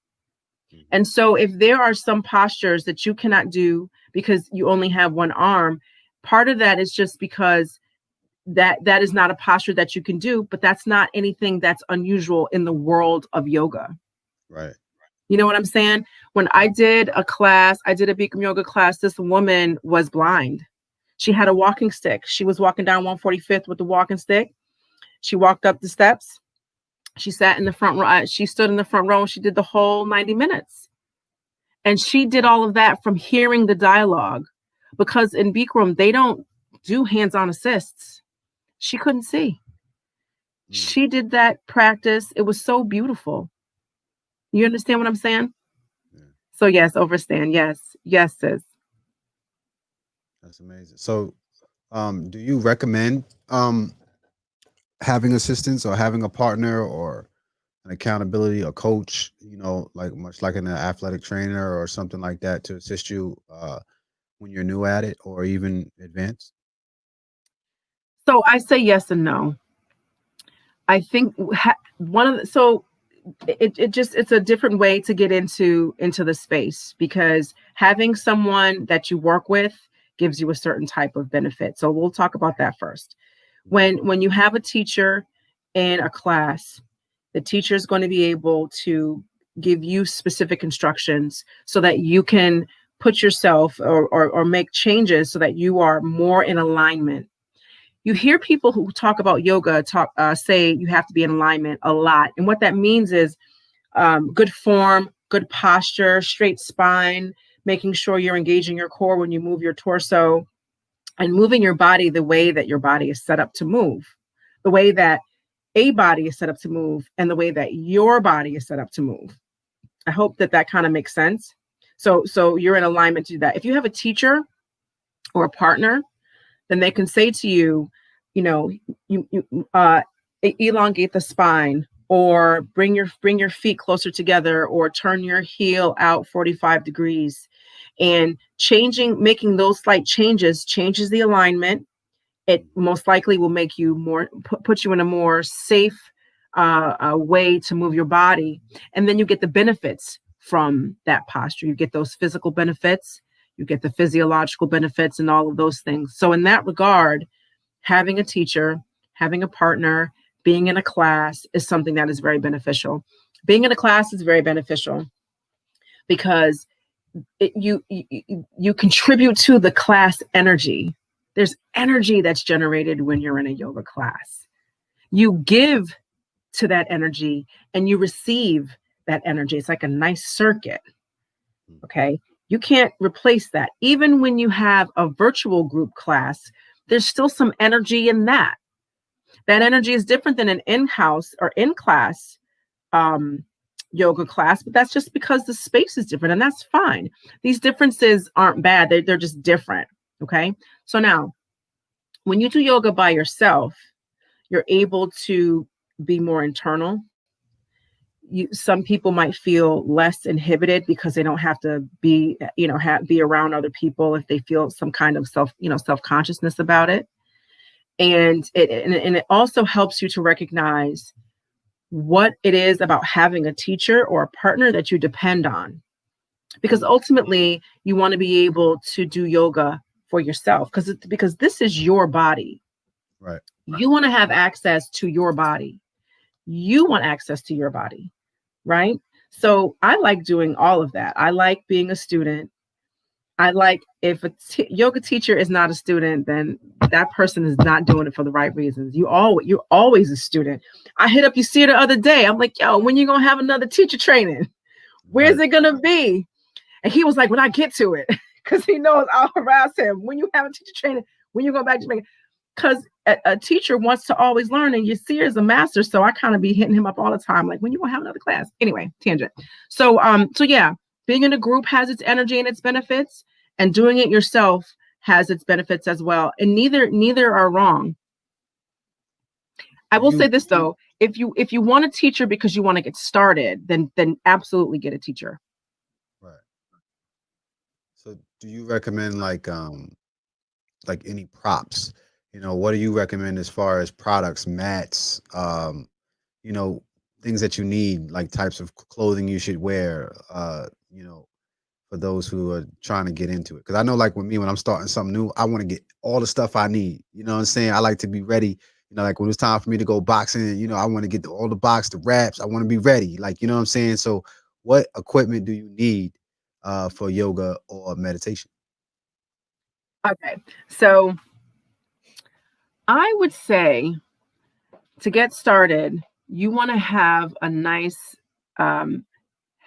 And so if there are some postures that you cannot do because you only have one arm, part of that is just because that is not a posture that you can do, but that's not anything that's unusual in the world of yoga. Right. You know what I'm saying? When I did a Bikram yoga class, this woman was blind. She had a walking stick. She was walking down 145th with the walking stick. She walked up the steps. She sat in the front row. She stood in the front row and she did the whole 90 minutes. And she did all of that from hearing the dialogue, because in Bikram, they don't do hands-on assists. She couldn't see. She did that practice. It was so beautiful. You understand what I'm saying? Yeah. So yes, overstand. Yes, sis. That's amazing. So, do you recommend having assistance or having a partner or an accountability, a coach, like much like an athletic trainer or something like that, to assist you when you're new at it or even advanced? So I say yes and no. I think it's a different way to get into the space, because having someone that you work with gives you a certain type of benefit. So we'll talk about that first. When you have a teacher in a class, the teacher is going to be able to give you specific instructions so that you can put yourself or make changes so that you are more in alignment. You hear people who talk about yoga say you have to be in alignment a lot. And what that means is good form, good posture, straight spine, making sure you're engaging your core when you move your torso, and moving your body the way that your body is set up to move, the way that a body is set up to move, and the way that your body is set up to move. I hope that kind of makes sense. So you're in alignment to do that. If you have a teacher or a partner, then they can say to you, you elongate the spine, or bring your feet closer together, or turn your heel out 45 degrees. And making those slight changes the alignment. It most likely will make you put you in a more safe way to move your body. And then you get the benefits from that posture. You get those physical benefits, you get the physiological benefits, and all of those things. So in that regard, having a teacher, having a partner, being in a class is something that is very beneficial. Being in a class is very beneficial because you contribute to the class energy. There's energy that's generated when you're in a yoga class. You give to that energy and you receive that energy. It's like a nice circuit. Okay. You can't replace that. Even when you have a virtual group class, there's still some energy in that. That energy is different than an in-house or in-class yoga class, but that's just because the space is different, and that's fine. These differences aren't bad. They're just different. Okay. So now, when you do yoga by yourself, you're able to be more internal. Some people might feel less inhibited because they don't have to be around other people if they feel some kind of self-consciousness about it. And it also helps you to recognize what it is about having a teacher or a partner that you depend on. because ultimately you want to be able to do yoga for yourself, because this is your body. Right. You want to have access to your body. You want access to your body, right? So I like doing all of that. I like being a student. I like, if a yoga teacher is not a student, then that person is not doing it for the right reasons. You're always a student. I hit up Yusir the other day. I'm like, yo, when you gonna have another teacher training? Where's it gonna be? And he was like, when I get to it, because he knows I'll harass him. When you have a teacher training, when you go back to Jamaica, because a teacher wants to always learn, and Yasir is a master, so I kind of be hitting him up all the time, like, when you gonna have another class? Anyway, tangent. So yeah, being in a group has its energy and its benefits, and doing it yourself has its benefits as well. And neither are wrong. I will say this though, if you want a teacher because you want to get started, then absolutely get a teacher. Right. So do you recommend like any props? You know, what do you recommend as far as products, mats, you know, things that you need, like types of clothing you should wear, you know, for those who are trying to get into it? Because I know, like with me, when I'm starting something new, I want to get all the stuff I need. You know what I'm saying? I like to be ready. You know, like when it's time for me to go boxing, you know, I want to get all the box, the wraps. I want to be ready. Like, you know what I'm saying? So what equipment do you need for yoga or meditation? Okay, so I would say, to get started, you want to have a nice, not,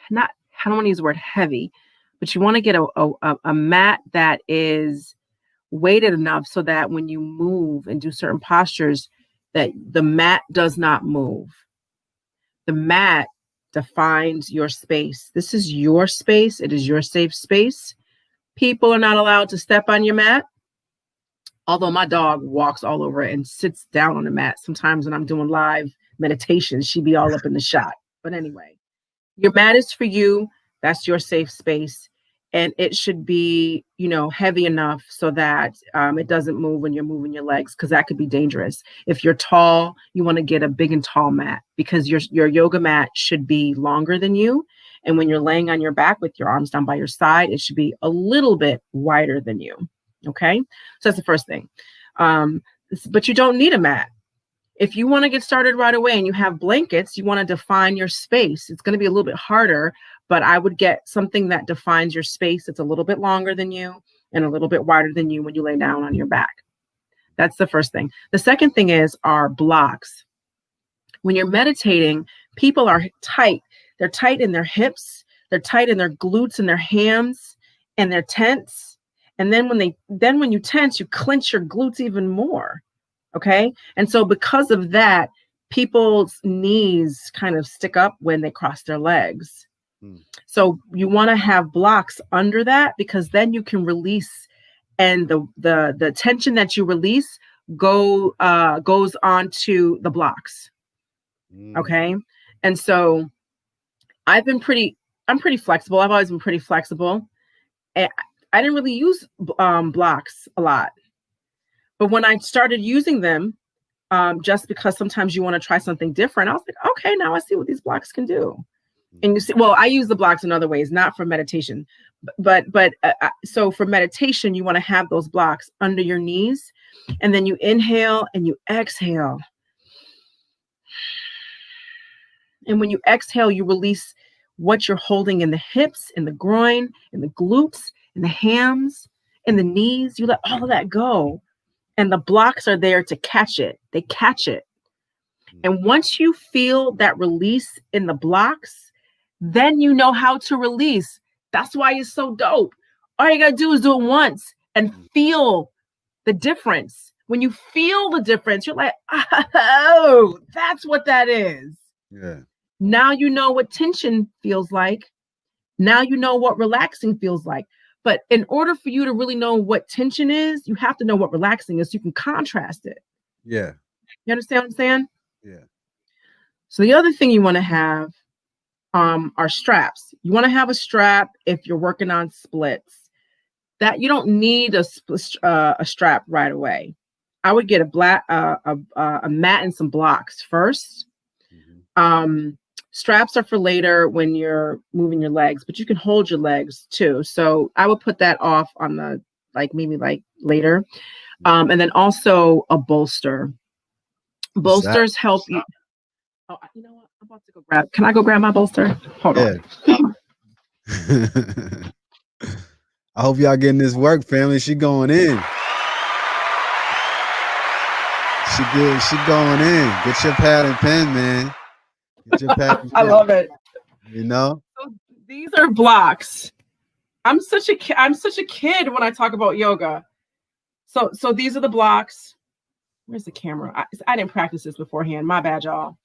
I don't want to use the word heavy, but you want to get a mat that is weighted enough so that when you move and do certain postures, that the mat does not move. The mat defines your space. This is your space. It is your safe space. People are not allowed to step on your mat. Although my dog walks all over it and sits down on the mat. Sometimes when I'm doing live meditations, she be all up in the shot. But anyway, your mat is for you. That's your safe space. And it should be, you know, heavy enough so that it doesn't move when you're moving your legs, because that could be dangerous. If you're tall, you want to get a big and tall mat, because your yoga mat should be longer than you. And when you're laying on your back with your arms down by your side, it should be a little bit wider than you. Okay, so that's the first thing. But you don't need a mat. If you want to get started right away and you have blankets, you want to define your space. It's going to be a little bit harder, but I would get something that defines your space. It's a little bit longer than you and a little bit wider than you when you lay down on your back. That's the first thing. The second thing are blocks. When you're meditating, people are tight. They're tight in their hips. They're tight in their glutes and their hams, and they're tense. And then when you tense, you clench your glutes even more. Okay. And so because of that, people's knees kind of stick up when they cross their legs. So you want to have blocks under that, because then you can release, and the tension that you release goes onto the blocks. Okay. And so I'm pretty flexible. I've always been pretty flexible. And I didn't really use blocks a lot. But when I started using them, just because sometimes you want to try something different, I was like, okay, now I see what these blocks can do. And you see, well, I use the blocks in other ways, not for meditation. But so for meditation, you want to have those blocks under your knees. And then you inhale and you exhale. And when you exhale, you release what you're holding in the hips, in the groin, in the glutes, in the hams, in the knees. You let all of that go. And the blocks are there to catch it. They catch it. And once you feel that release in the blocks, then you know how to release. That's why it's so dope. All you got to do is do it once and feel the difference. When you feel the difference, you're like, oh, that's what that is. Yeah. Now you know what tension feels like. Now you know what relaxing feels like. But in order for you to really know what tension is, you have to know what relaxing is so you can contrast it. Yeah. You understand what I'm saying? Yeah. So the other thing you want to have are straps. You want to have a strap if you're working on splits. That you don't need a strap right away. I would get a mat and some blocks first. Straps are for later when you're moving your legs, but you can hold your legs too. So I would put that off on the, like maybe like later. And then also a bolster. Bolsters help you. Oh, you know what? I'm about to go grab. Can I go grab my bolster? Hold on. I hope y'all getting this work, family. She going in. She going in. Get your pad and pen, man. Get your pad and pen. I love it. You know? So these are blocks. I'm such a kid when I talk about yoga. So these are the blocks. Where's the camera? I didn't practice this beforehand. My bad, y'all.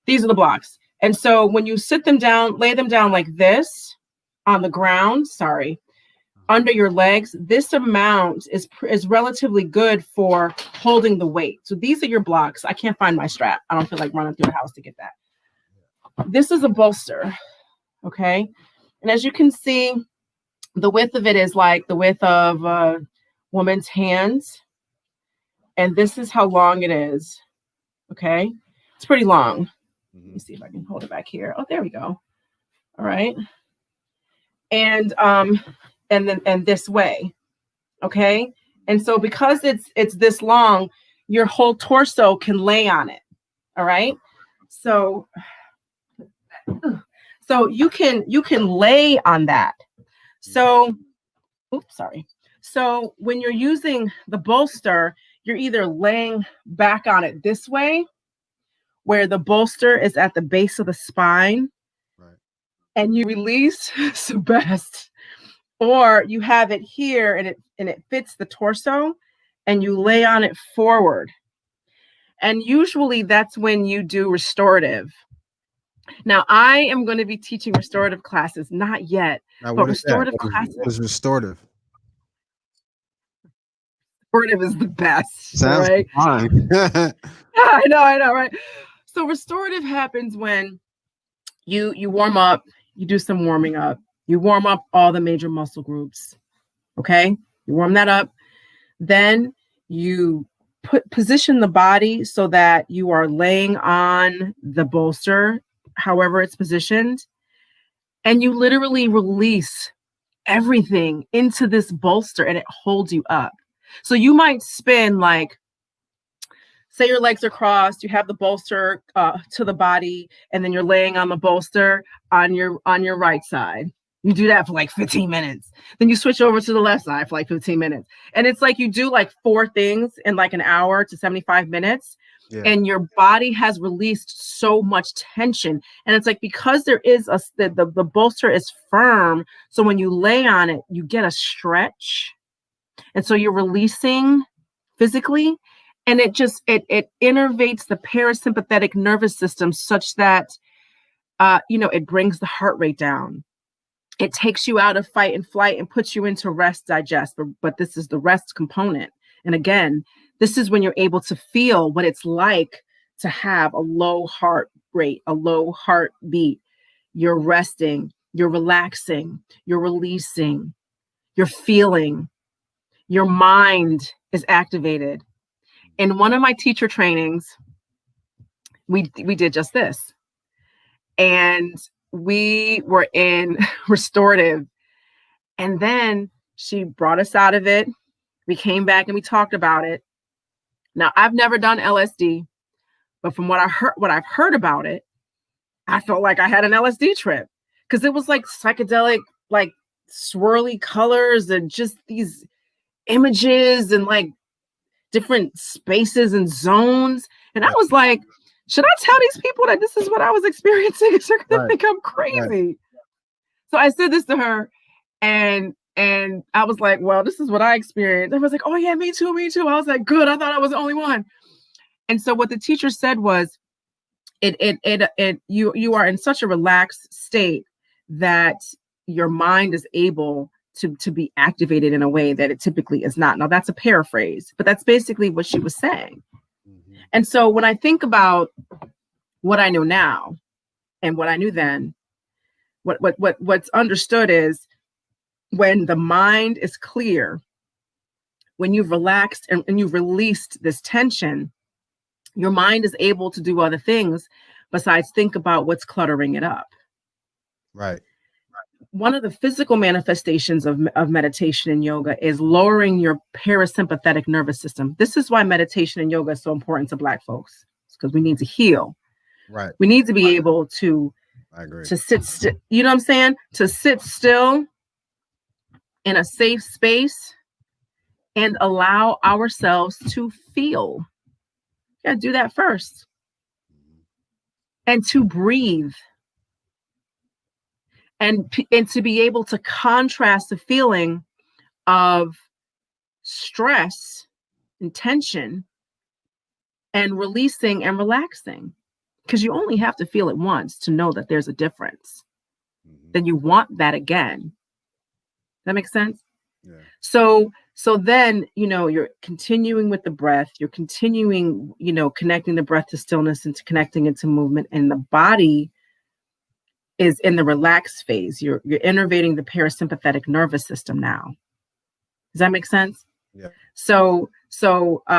These are the blocks. And so when you sit them down, lay them down like this on the ground, under your legs, this amount is relatively good for holding the weight. So these are your blocks. I can't find my strap. I don't feel like running through the house to get that. This is a bolster, okay? And as you can see, the width of it is like the width of a woman's hands. And this is how long it is, okay? It's pretty long. Let me see if I can hold it back here. Oh, there we go. All right. And this way, okay? And so because it's this long, your whole torso can lay on it, all right? So you can lay on that. So, oops, sorry. So when you're using the bolster, you're either laying back on it this way, where the bolster is at the base of the spine, right, and you release the best, or you have it here and it fits the torso, and you lay on it forward. And usually that's when you do restorative. Now I am going to be teaching restorative classes, not yet, but restorative classes. What is restorative? Restorative is the best. Sounds right? Fine. I know, right? So restorative happens when you warm up, you do some warming up, you warm up all the major muscle groups. Okay, you warm that up, then you position the body so that you are laying on the bolster, however it's positioned, and you literally release everything into this bolster and it holds you up. So you might spin, like, say your legs are crossed, you have the bolster to the body, and then you're laying on the bolster on your right side. You do that for like 15 minutes. Then you switch over to the left side for like 15 minutes. And it's like you do like 4 things in like an hour to 75 minutes. Yeah. And your body has released so much tension. And it's like, because there is the bolster is firm. So when you lay on it, you get a stretch. And so you're releasing physically, and it innervates the parasympathetic nervous system such that, it brings the heart rate down. It takes you out of fight and flight and puts you into rest, digest. But this is the rest component. And again, this is when you're able to feel what it's like to have a low heart rate, a low heartbeat. You're resting, you're relaxing, you're releasing, you're feeling. Your mind is activated. In one of my teacher trainings, we did just this. And we were in restorative. And then she brought us out of it. We came back and we talked about it. Now, I've never done LSD, but from what I've heard about it, I felt like I had an LSD trip, because it was like psychedelic, like swirly colors and just these images and like different spaces and zones. And I was like, should I tell these people that this is what I was experiencing? Because they're going to think I'm crazy. Right. So I said this to her, and I was like, well, this is what I experienced. I was like, oh yeah, me too. I was like, good. I thought I was the only one. And so what the teacher said was, you are in such a relaxed state that your mind is able to be activated in a way that it typically is not. Now that's a paraphrase, but that's basically what she was saying. Mm-hmm. And so when I think about what I know now and what I knew then, what's understood is, when the mind is clear, when you've relaxed and you've released this tension, your mind is able to do other things, besides think about what's cluttering it up. Right. One of the physical manifestations of meditation and yoga is lowering your parasympathetic nervous system. This is why meditation and yoga is so important to Black folks, because we need to heal. Right. We need to be able to, I agree. to sit still. You know what I'm saying? To sit still in a safe space and allow ourselves to feel. You gotta do that first. And to breathe. And to be able to contrast the feeling of stress and tension and releasing and relaxing. Because you only have to feel it once to know that there's a difference. Then you want that again. That makes sense? Yeah. So then, you're continuing with the breath, you're continuing, connecting the breath to stillness and to connecting it to movement, and the body is in the relaxed phase. You're innervating the parasympathetic nervous system now. Does that make sense? Yeah. So that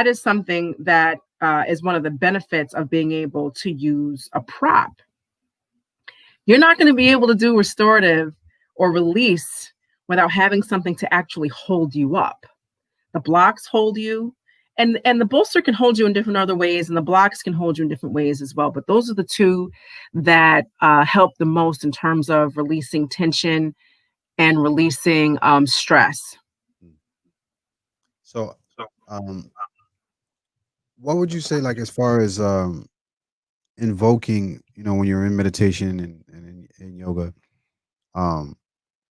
is something that is one of the benefits of being able to use a prop. You're not going to be able to do restorative or release without having something to actually hold you up. The blocks hold you, and the bolster can hold you in different other ways, and the blocks can hold you in different ways as well. But those are the two that help the most in terms of releasing tension and releasing stress. So, what would you say, like, as far as invoking, when you're in meditation and in yoga,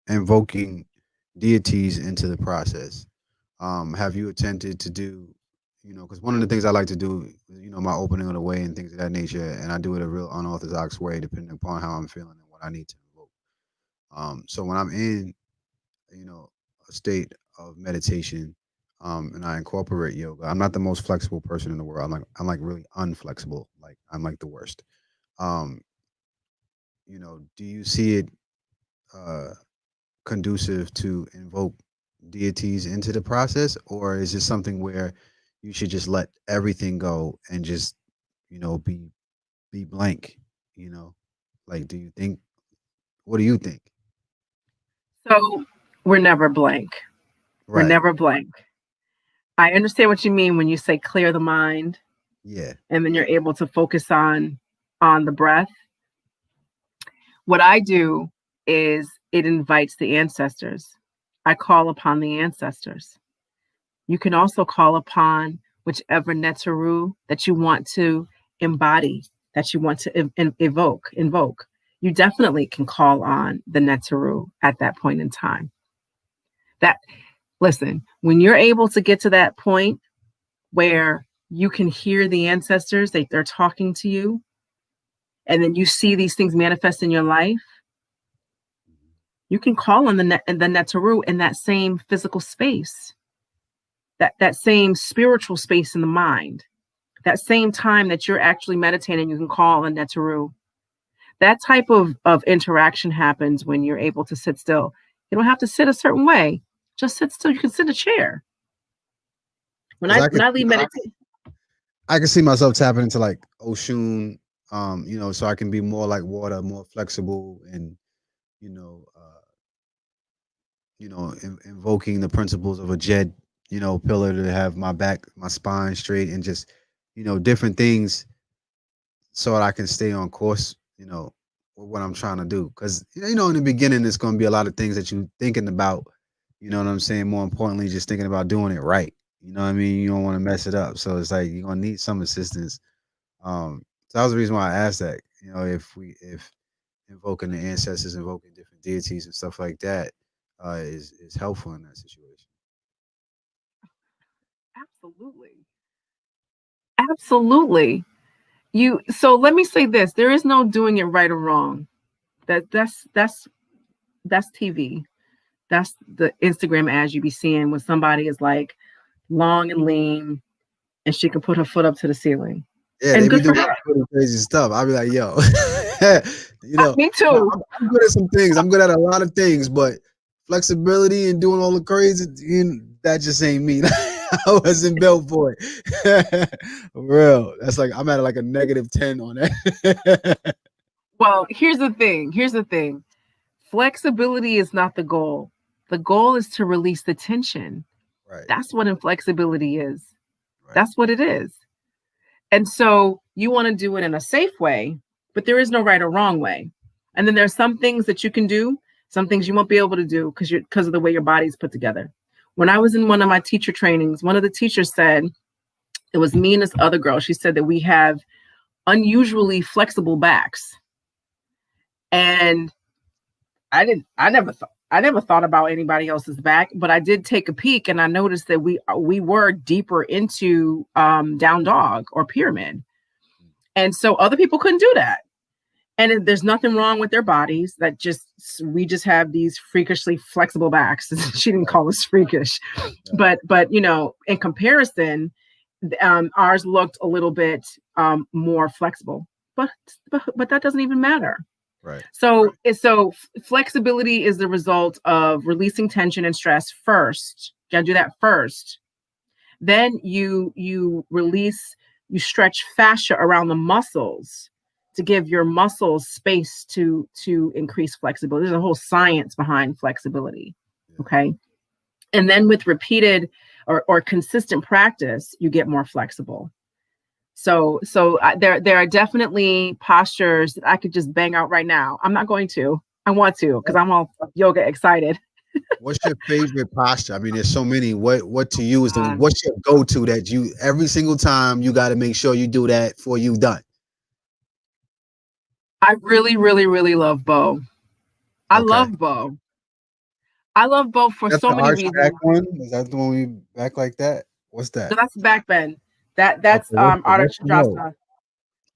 invoking deities into the process? Have you attempted to do, because one of the things I like to do, my opening of the way and things of that nature, and I do it a real unorthodox way, depending upon how I'm feeling and what I need to invoke. So when I'm in, a state of meditation, and I incorporate yoga, I'm not the most flexible person in the world. I'm like really unflexible. Like I'm like the worst. Um, do you see it conducive to invoke deities into the process, or is it something where you should just let everything go and just be blank? Like, do you think? What do you think? So we're never blank. Right. We're never blank. I understand what you mean when you say clear the mind. Yeah. And then you're able to focus on the breath. What I do is it invites the ancestors. I call upon the ancestors. You can also call upon whichever Netzeru that you want to embody, that you want to invoke. You definitely can call on the Netzeru at that point in time. Listen, when you're able to get to that point where you can hear the ancestors, they're talking to you, and then you see these things manifest in your life, you can call on the Netzeru in that same physical space, that same spiritual space in the mind, that same time that you're actually meditating, you can call on Netzeru. That type of interaction happens when you're able to sit still. You don't have to sit a certain way. Just sit still. You can sit in a chair. When I leave meditation, I can see myself tapping into like Oshun, so I can be more like water, more flexible, and invoking the principles of a Jed, pillar to have my back, my spine straight, and just, different things so that I can stay on course, with what I'm trying to do. Because, in the beginning, it's going to be a lot of things that you're thinking about, you know what I'm saying? More importantly, just thinking about doing it right. You know what I mean? You don't want to mess it up. So it's like, you're going to need some assistance. So that was the reason why I asked that, if invoking the ancestors, invoking different deities and stuff like that, is helpful in that situation. Absolutely. So let me say this: there is no doing it right or wrong. That's TV. That's the Instagram ads you be seeing when somebody is like long and lean, and she can put her foot up to the ceiling. Yeah, and they be doing crazy stuff. I'll be like, yo, me too. I'm good at some things. I'm good at a lot of things, but flexibility and doing all the crazy, that just ain't me. I wasn't built for it. For real. That's like I'm at like a -10 on that. Well, here's the thing. Here's the thing. Flexibility is not the goal. The goal is to release the tension. Right. That's what inflexibility is. Right. That's what it is. And so you want to do it in a safe way, but there is no right or wrong way. And then there's some things that you can do, some things you won't be able to do because of the way your body's put together. When I was in one of my teacher trainings, one of the teachers said, it was me and this other girl. She said that we have unusually flexible backs. And I never thought about anybody else's back, but I did take a peek and I noticed that we were deeper into down dog or pyramid. And so other people couldn't do that. And there's nothing wrong with their bodies. We just have these freakishly flexible backs. She didn't call us freakish, but in comparison, ours looked a little bit more flexible, but that doesn't even matter. Right. So flexibility is the result of releasing tension and stress first. You gotta do that first. Then you stretch fascia around the muscles to give your muscles space to increase flexibility. There's a whole science behind flexibility. Okay. And then with repeated or consistent practice, you get more flexible. So there are definitely postures that I could just bang out right now. I'm not going to. I want to because I'm all yoga excited. What's your favorite posture? I mean, there's so many. What to you is what's your go-to that you every single time you got to make sure you do that before you done? I really, really, really love bow. I love bow. I love bow for so many reasons. One? Is that the one we back like that? What's that? So that's back bend. That's Ardha Chandrasana.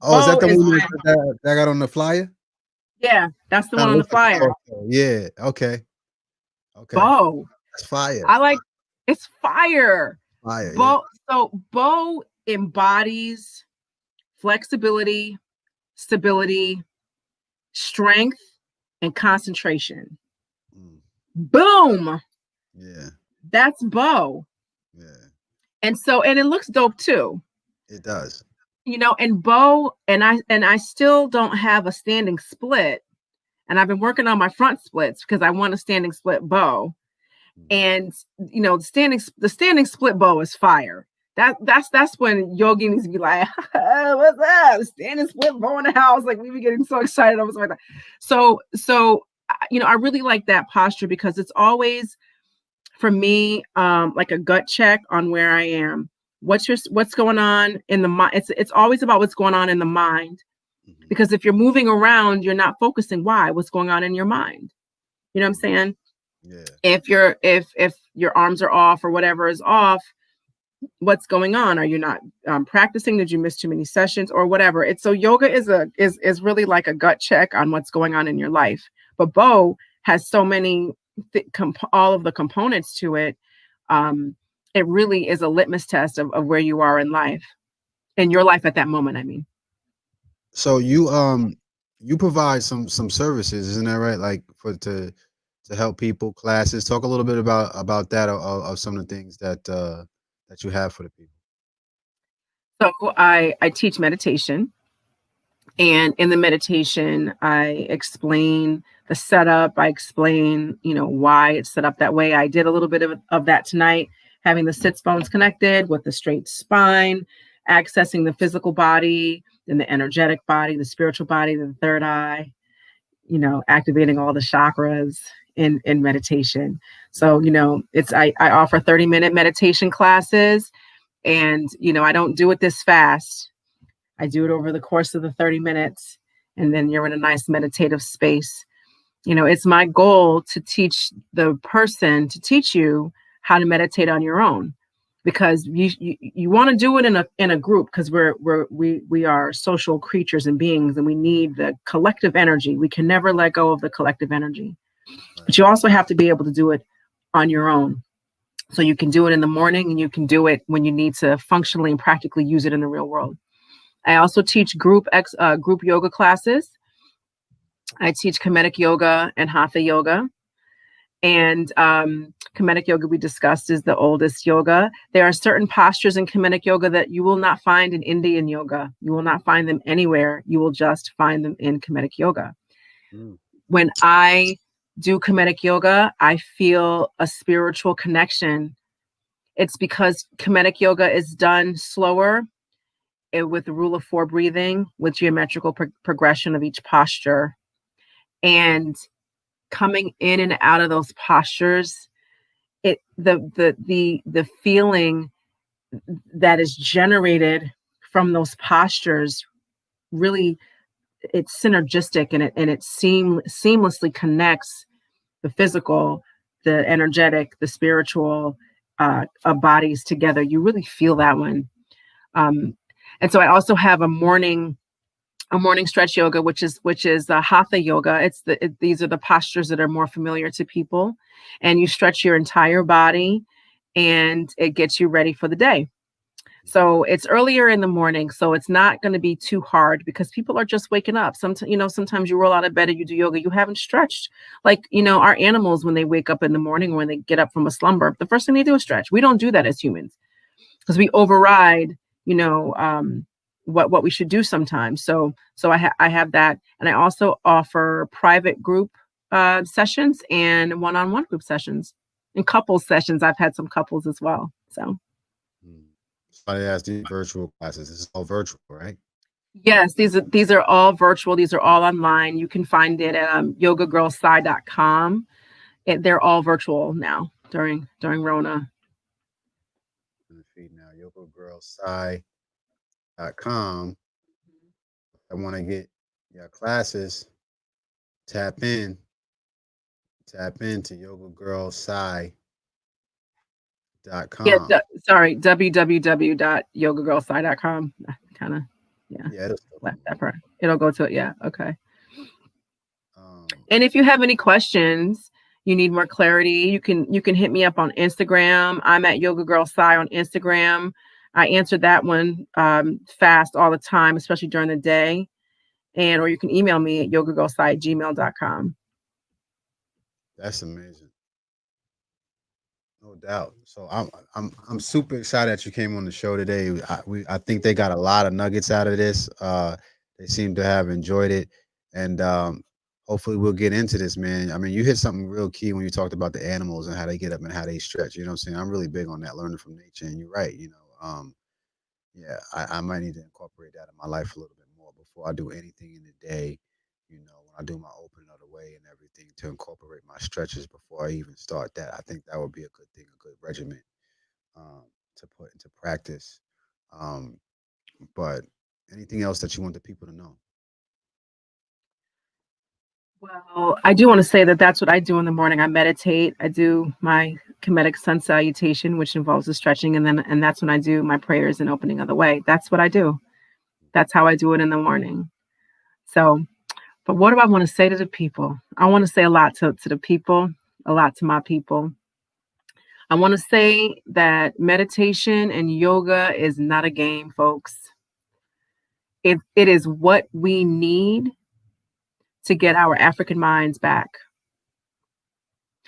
Oh, is that the one that I got on the flyer? Yeah, that's the one on the flyer. Yeah. Okay. Bow. That's fire. It's fire. Fire. Bow. Yeah. So bow embodies flexibility, stability, strength, and concentration. Boom. Yeah. That's bow. Yeah. And it looks dope too. It does. And bow, and I still don't have a standing split. And I've been working on my front splits because I want a standing split bow. And the standing split bow is fire. That's when yoginis be like, what's that? Standing split bow in the house. Like we be getting so excited over something like that. So I really like that posture because it's always, for me, like a gut check on where I am. What's going on in the mind? It's always about what's going on in the mind, because if you're moving around, you're not focusing. Why? What's going on in your mind? You know what I'm saying? Yeah. If your arms are off or whatever is off, what's going on? Are you not practicing? Did you miss too many sessions or whatever? So yoga is really like a gut check on what's going on in your life. But bow has so many all of the components to it. It really is a litmus test of where you are in life, in your life at that moment. I mean, so you provide some services, isn't that right? Like to help people, classes. Talk a little bit about that of some of the things that you have for the people. So I teach meditation, and in the meditation, I explain the setup. I explain, why it's set up that way. I did a little bit of that tonight, having the sits bones connected with the straight spine, accessing the physical body, then the energetic body, the spiritual body, the third eye, activating all the chakras in meditation. So, I offer 30-minute meditation classes, and, I don't do it this fast. I do it over the course of the 30 minutes, and then you're in a nice meditative space. It's my goal to teach you how to meditate on your own, because you want to do it in a group, because we are social creatures and beings, and we need the collective energy. We can never let go of the collective energy, but you also have to be able to do it on your own. So you can do it in the morning, and you can do it when you need to functionally and practically use it in the real world. I also teach group yoga classes. I teach Kemetic yoga and Hatha yoga. And Kemetic yoga, we discussed, is the oldest yoga. There are certain postures in Kemetic yoga that you will not find in Indian yoga. You will not find them anywhere. You will just find them in Kemetic yoga. When I do Kemetic yoga, I feel a spiritual connection. It's because Kemetic yoga is done slower, with the rule of 4 breathing, with geometrical progression of each posture. And coming in and out of those postures, the feeling that is generated from those postures, really, it's synergistic, and it seamlessly connects the physical, the energetic, the spiritual bodies together. You really feel that one. And so I also have a morning stretch yoga, which is hatha yoga. These are the postures that are more familiar to people, and you stretch your entire body, and it gets you ready for the day. So it's earlier in the morning, so it's not going to be too hard because people are just waking up. Sometimes you roll out of bed and you do yoga, you haven't stretched. Like, our animals, when they wake up in the morning, when they get up from a slumber, the first thing they do is stretch. We don't do that as humans because we override, what we should do sometimes. So I have that, and I also offer private group sessions and one-on-one group sessions and couples sessions. I've had some couples as well. So. Somebody asked these virtual classes. This is all virtual, right? Yes, these are all virtual. These are all online. You can find it at yogagirlsci.com. They're all virtual now during Rona. Feed now, yogagirlsci.com. I want to get your classes. Tap into yogagirlsci.com. Yeah, sorry, www.yogagirlsci.com. Kind of, yeah. That part. It'll go to it. Yeah. Okay. And if you have any questions, you need more clarity, you can hit me up on Instagram. I'm at yogagirlsci on Instagram. I answer that one fast all the time, especially during the day. Or you can email me at yogagirlsci@gmail.com. That's amazing. No doubt. So I'm super excited that you came on the show today. I think they got a lot of nuggets out of this. They seem to have enjoyed it, and hopefully we'll get into this, man. I mean, you hit something real key when you talked about the animals and how they get up and how they stretch. You know what I'm saying? I'm really big on that, learning from nature. And you're right. Yeah, I might need to incorporate that in my life a little bit more before I do anything in the day. When I do my opening of the way and everything, to incorporate my stretches before I even start that. I think that would be a good thing, a good regimen to put into practice. But anything else that you want the people to know? Well, I do want to say that that's what I do in the morning. I meditate. I do my Kemetic sun salutation, which involves the stretching, and that's when I do my prayers and opening of the way. That's what I do. That's how I do it in the morning. So, but what do I want to say to the people? I want to say a lot to the people, a lot to my people. I want to say that meditation and yoga is not a game, folks. It is what we need to get our African minds back.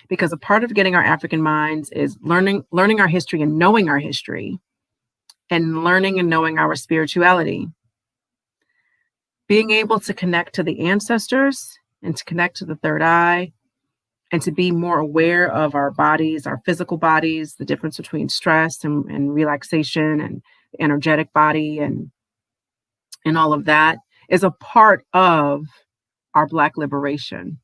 Because a part of getting our African minds is learning our history and knowing our history, and learning and knowing our spirituality. Being able to connect to the ancestors and to connect to the third eye, and to be more aware of our bodies, our physical bodies, the difference between stress and relaxation and the energetic body and all of that is a part of our Black liberation.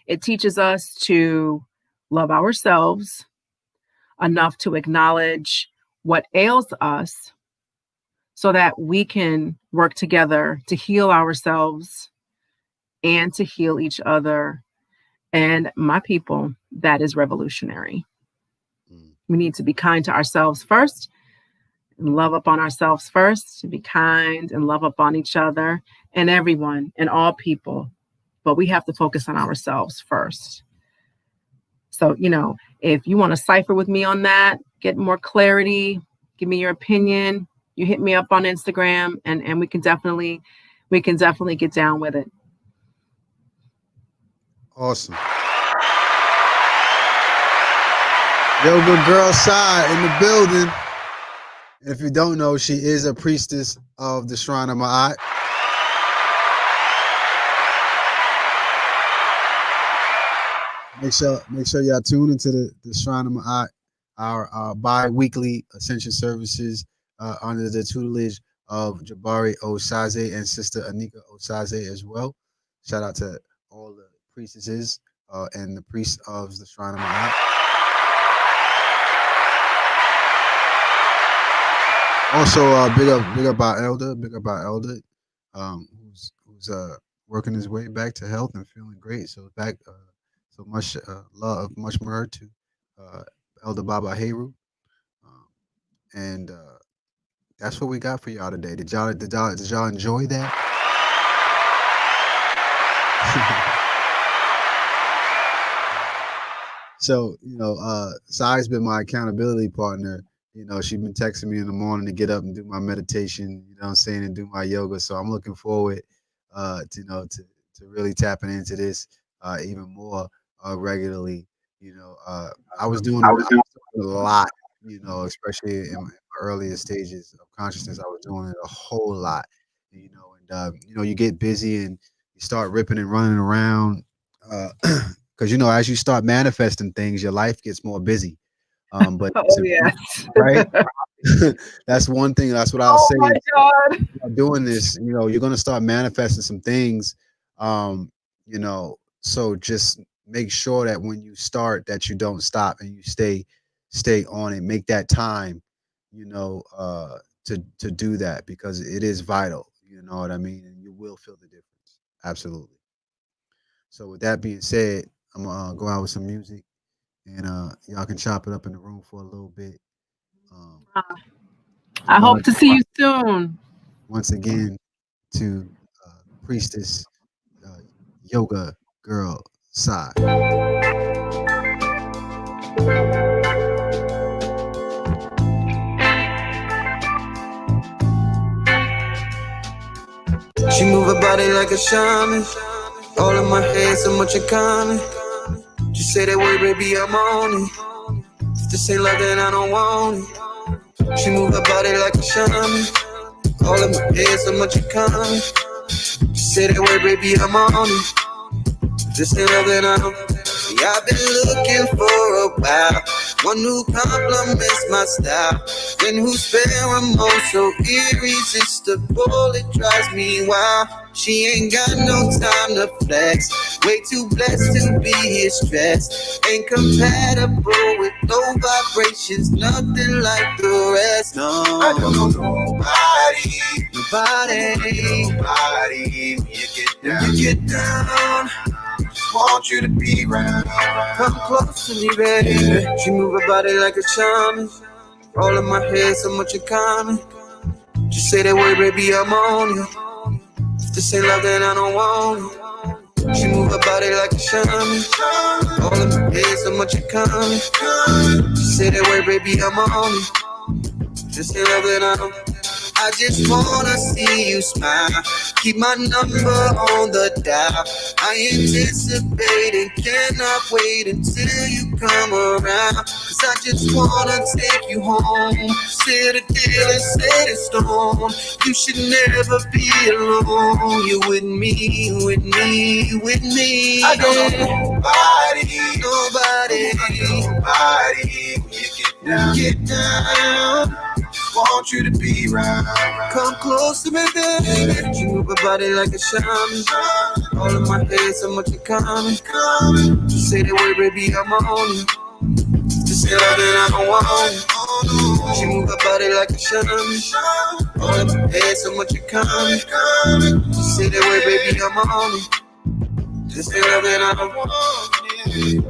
It teaches us to love ourselves enough to acknowledge what ails us so that we can work together to heal ourselves and to heal each other. And my people, that is revolutionary. We need to be kind to ourselves first and love upon ourselves first, to be kind and love upon each other and everyone and all people. But we have to focus on ourselves first. So, if you want to cipher with me on that, get more clarity, give me your opinion, you hit me up on Instagram and we can definitely get down with it. Awesome. Yoga Girl Side in the building. And if you don't know, she is a priestess of the Shrine of Ma'at. Make sure y'all tune into the Shrine of Ma'at, our bi-weekly ascension services under the tutelage of Jabari Osaze and Sister Anika Osaze as well. Shout out to all the priestesses and the priests of the Shrine of Ma'at. Also, big up our elder, who's working his way back to health and feeling great. So back, so much love, much more to Elder Baba Heru, and that's what we got for y'all today. Did y'all enjoy that? So Sai's been my accountability partner. She's been texting me in the morning to get up and do my meditation, what I'm saying, and do my yoga. So I'm looking forward, to really tapping into this even more regularly. I was doing a lot, especially in my earlier stages of consciousness. I was doing it a whole lot, and you get busy and you start ripping and running around, because as you start manifesting things, your life gets more busy. But right, that's one thing. That's what I'll say. My God. Doing this, you're gonna start manifesting some things. So just make sure that when you start, that you don't stop and you stay on it. Make that time, to do that, because it is vital. You know what I mean? And you will feel the difference. Absolutely. So with that being said, I'm gonna go out with some music, and y'all can chop it up in the room for a little bit. I hope to see you soon. Once again, to Priestess Yoga Girl Side. She move her body like a shaman. All in my head, so much in common. Just say that word, baby, I'm on it. If this ain't love, then I don't want it. She move her body like a shaman. All in my head, so much in common. Just say that word, baby, I'm on it. If this ain't love, then I don't. Yeah, I've been looking for a while. One who compliments my style, then who's pheromone so irresistible, it drives me wild. She ain't got no time to flex, way too blessed to be here stressed. Ain't compatible with no vibrations, nothing like the rest. No, I don't know nobody. When you get down, want you to be around. Come close to me, baby. She move her body like a shaman. All in my head, so much in common. Just say that word, baby, I'm on you. If this ain't love, then I don't want it. She move her body like a shaman. All in my head, so much in common. Just say that word, baby, I'm on you. If this ain't love, then I don't. I just wanna see you smile. Keep my number on the dial. I anticipate and cannot wait until you come around. Cause I just wanna take you home. Citadel and set in stone. You should never be alone. You with me, with me, with me. I don't know nobody. When you get down, want you to be around. Come close to me, baby. You move her body like a shaman. All in my head, so much in common. Just say the word, baby, I'm on you. Just say that I don't want it. She move her body like a shaman. All in my head, so much in common. Just say the word, baby, I'm on it. Just say that I don't want it.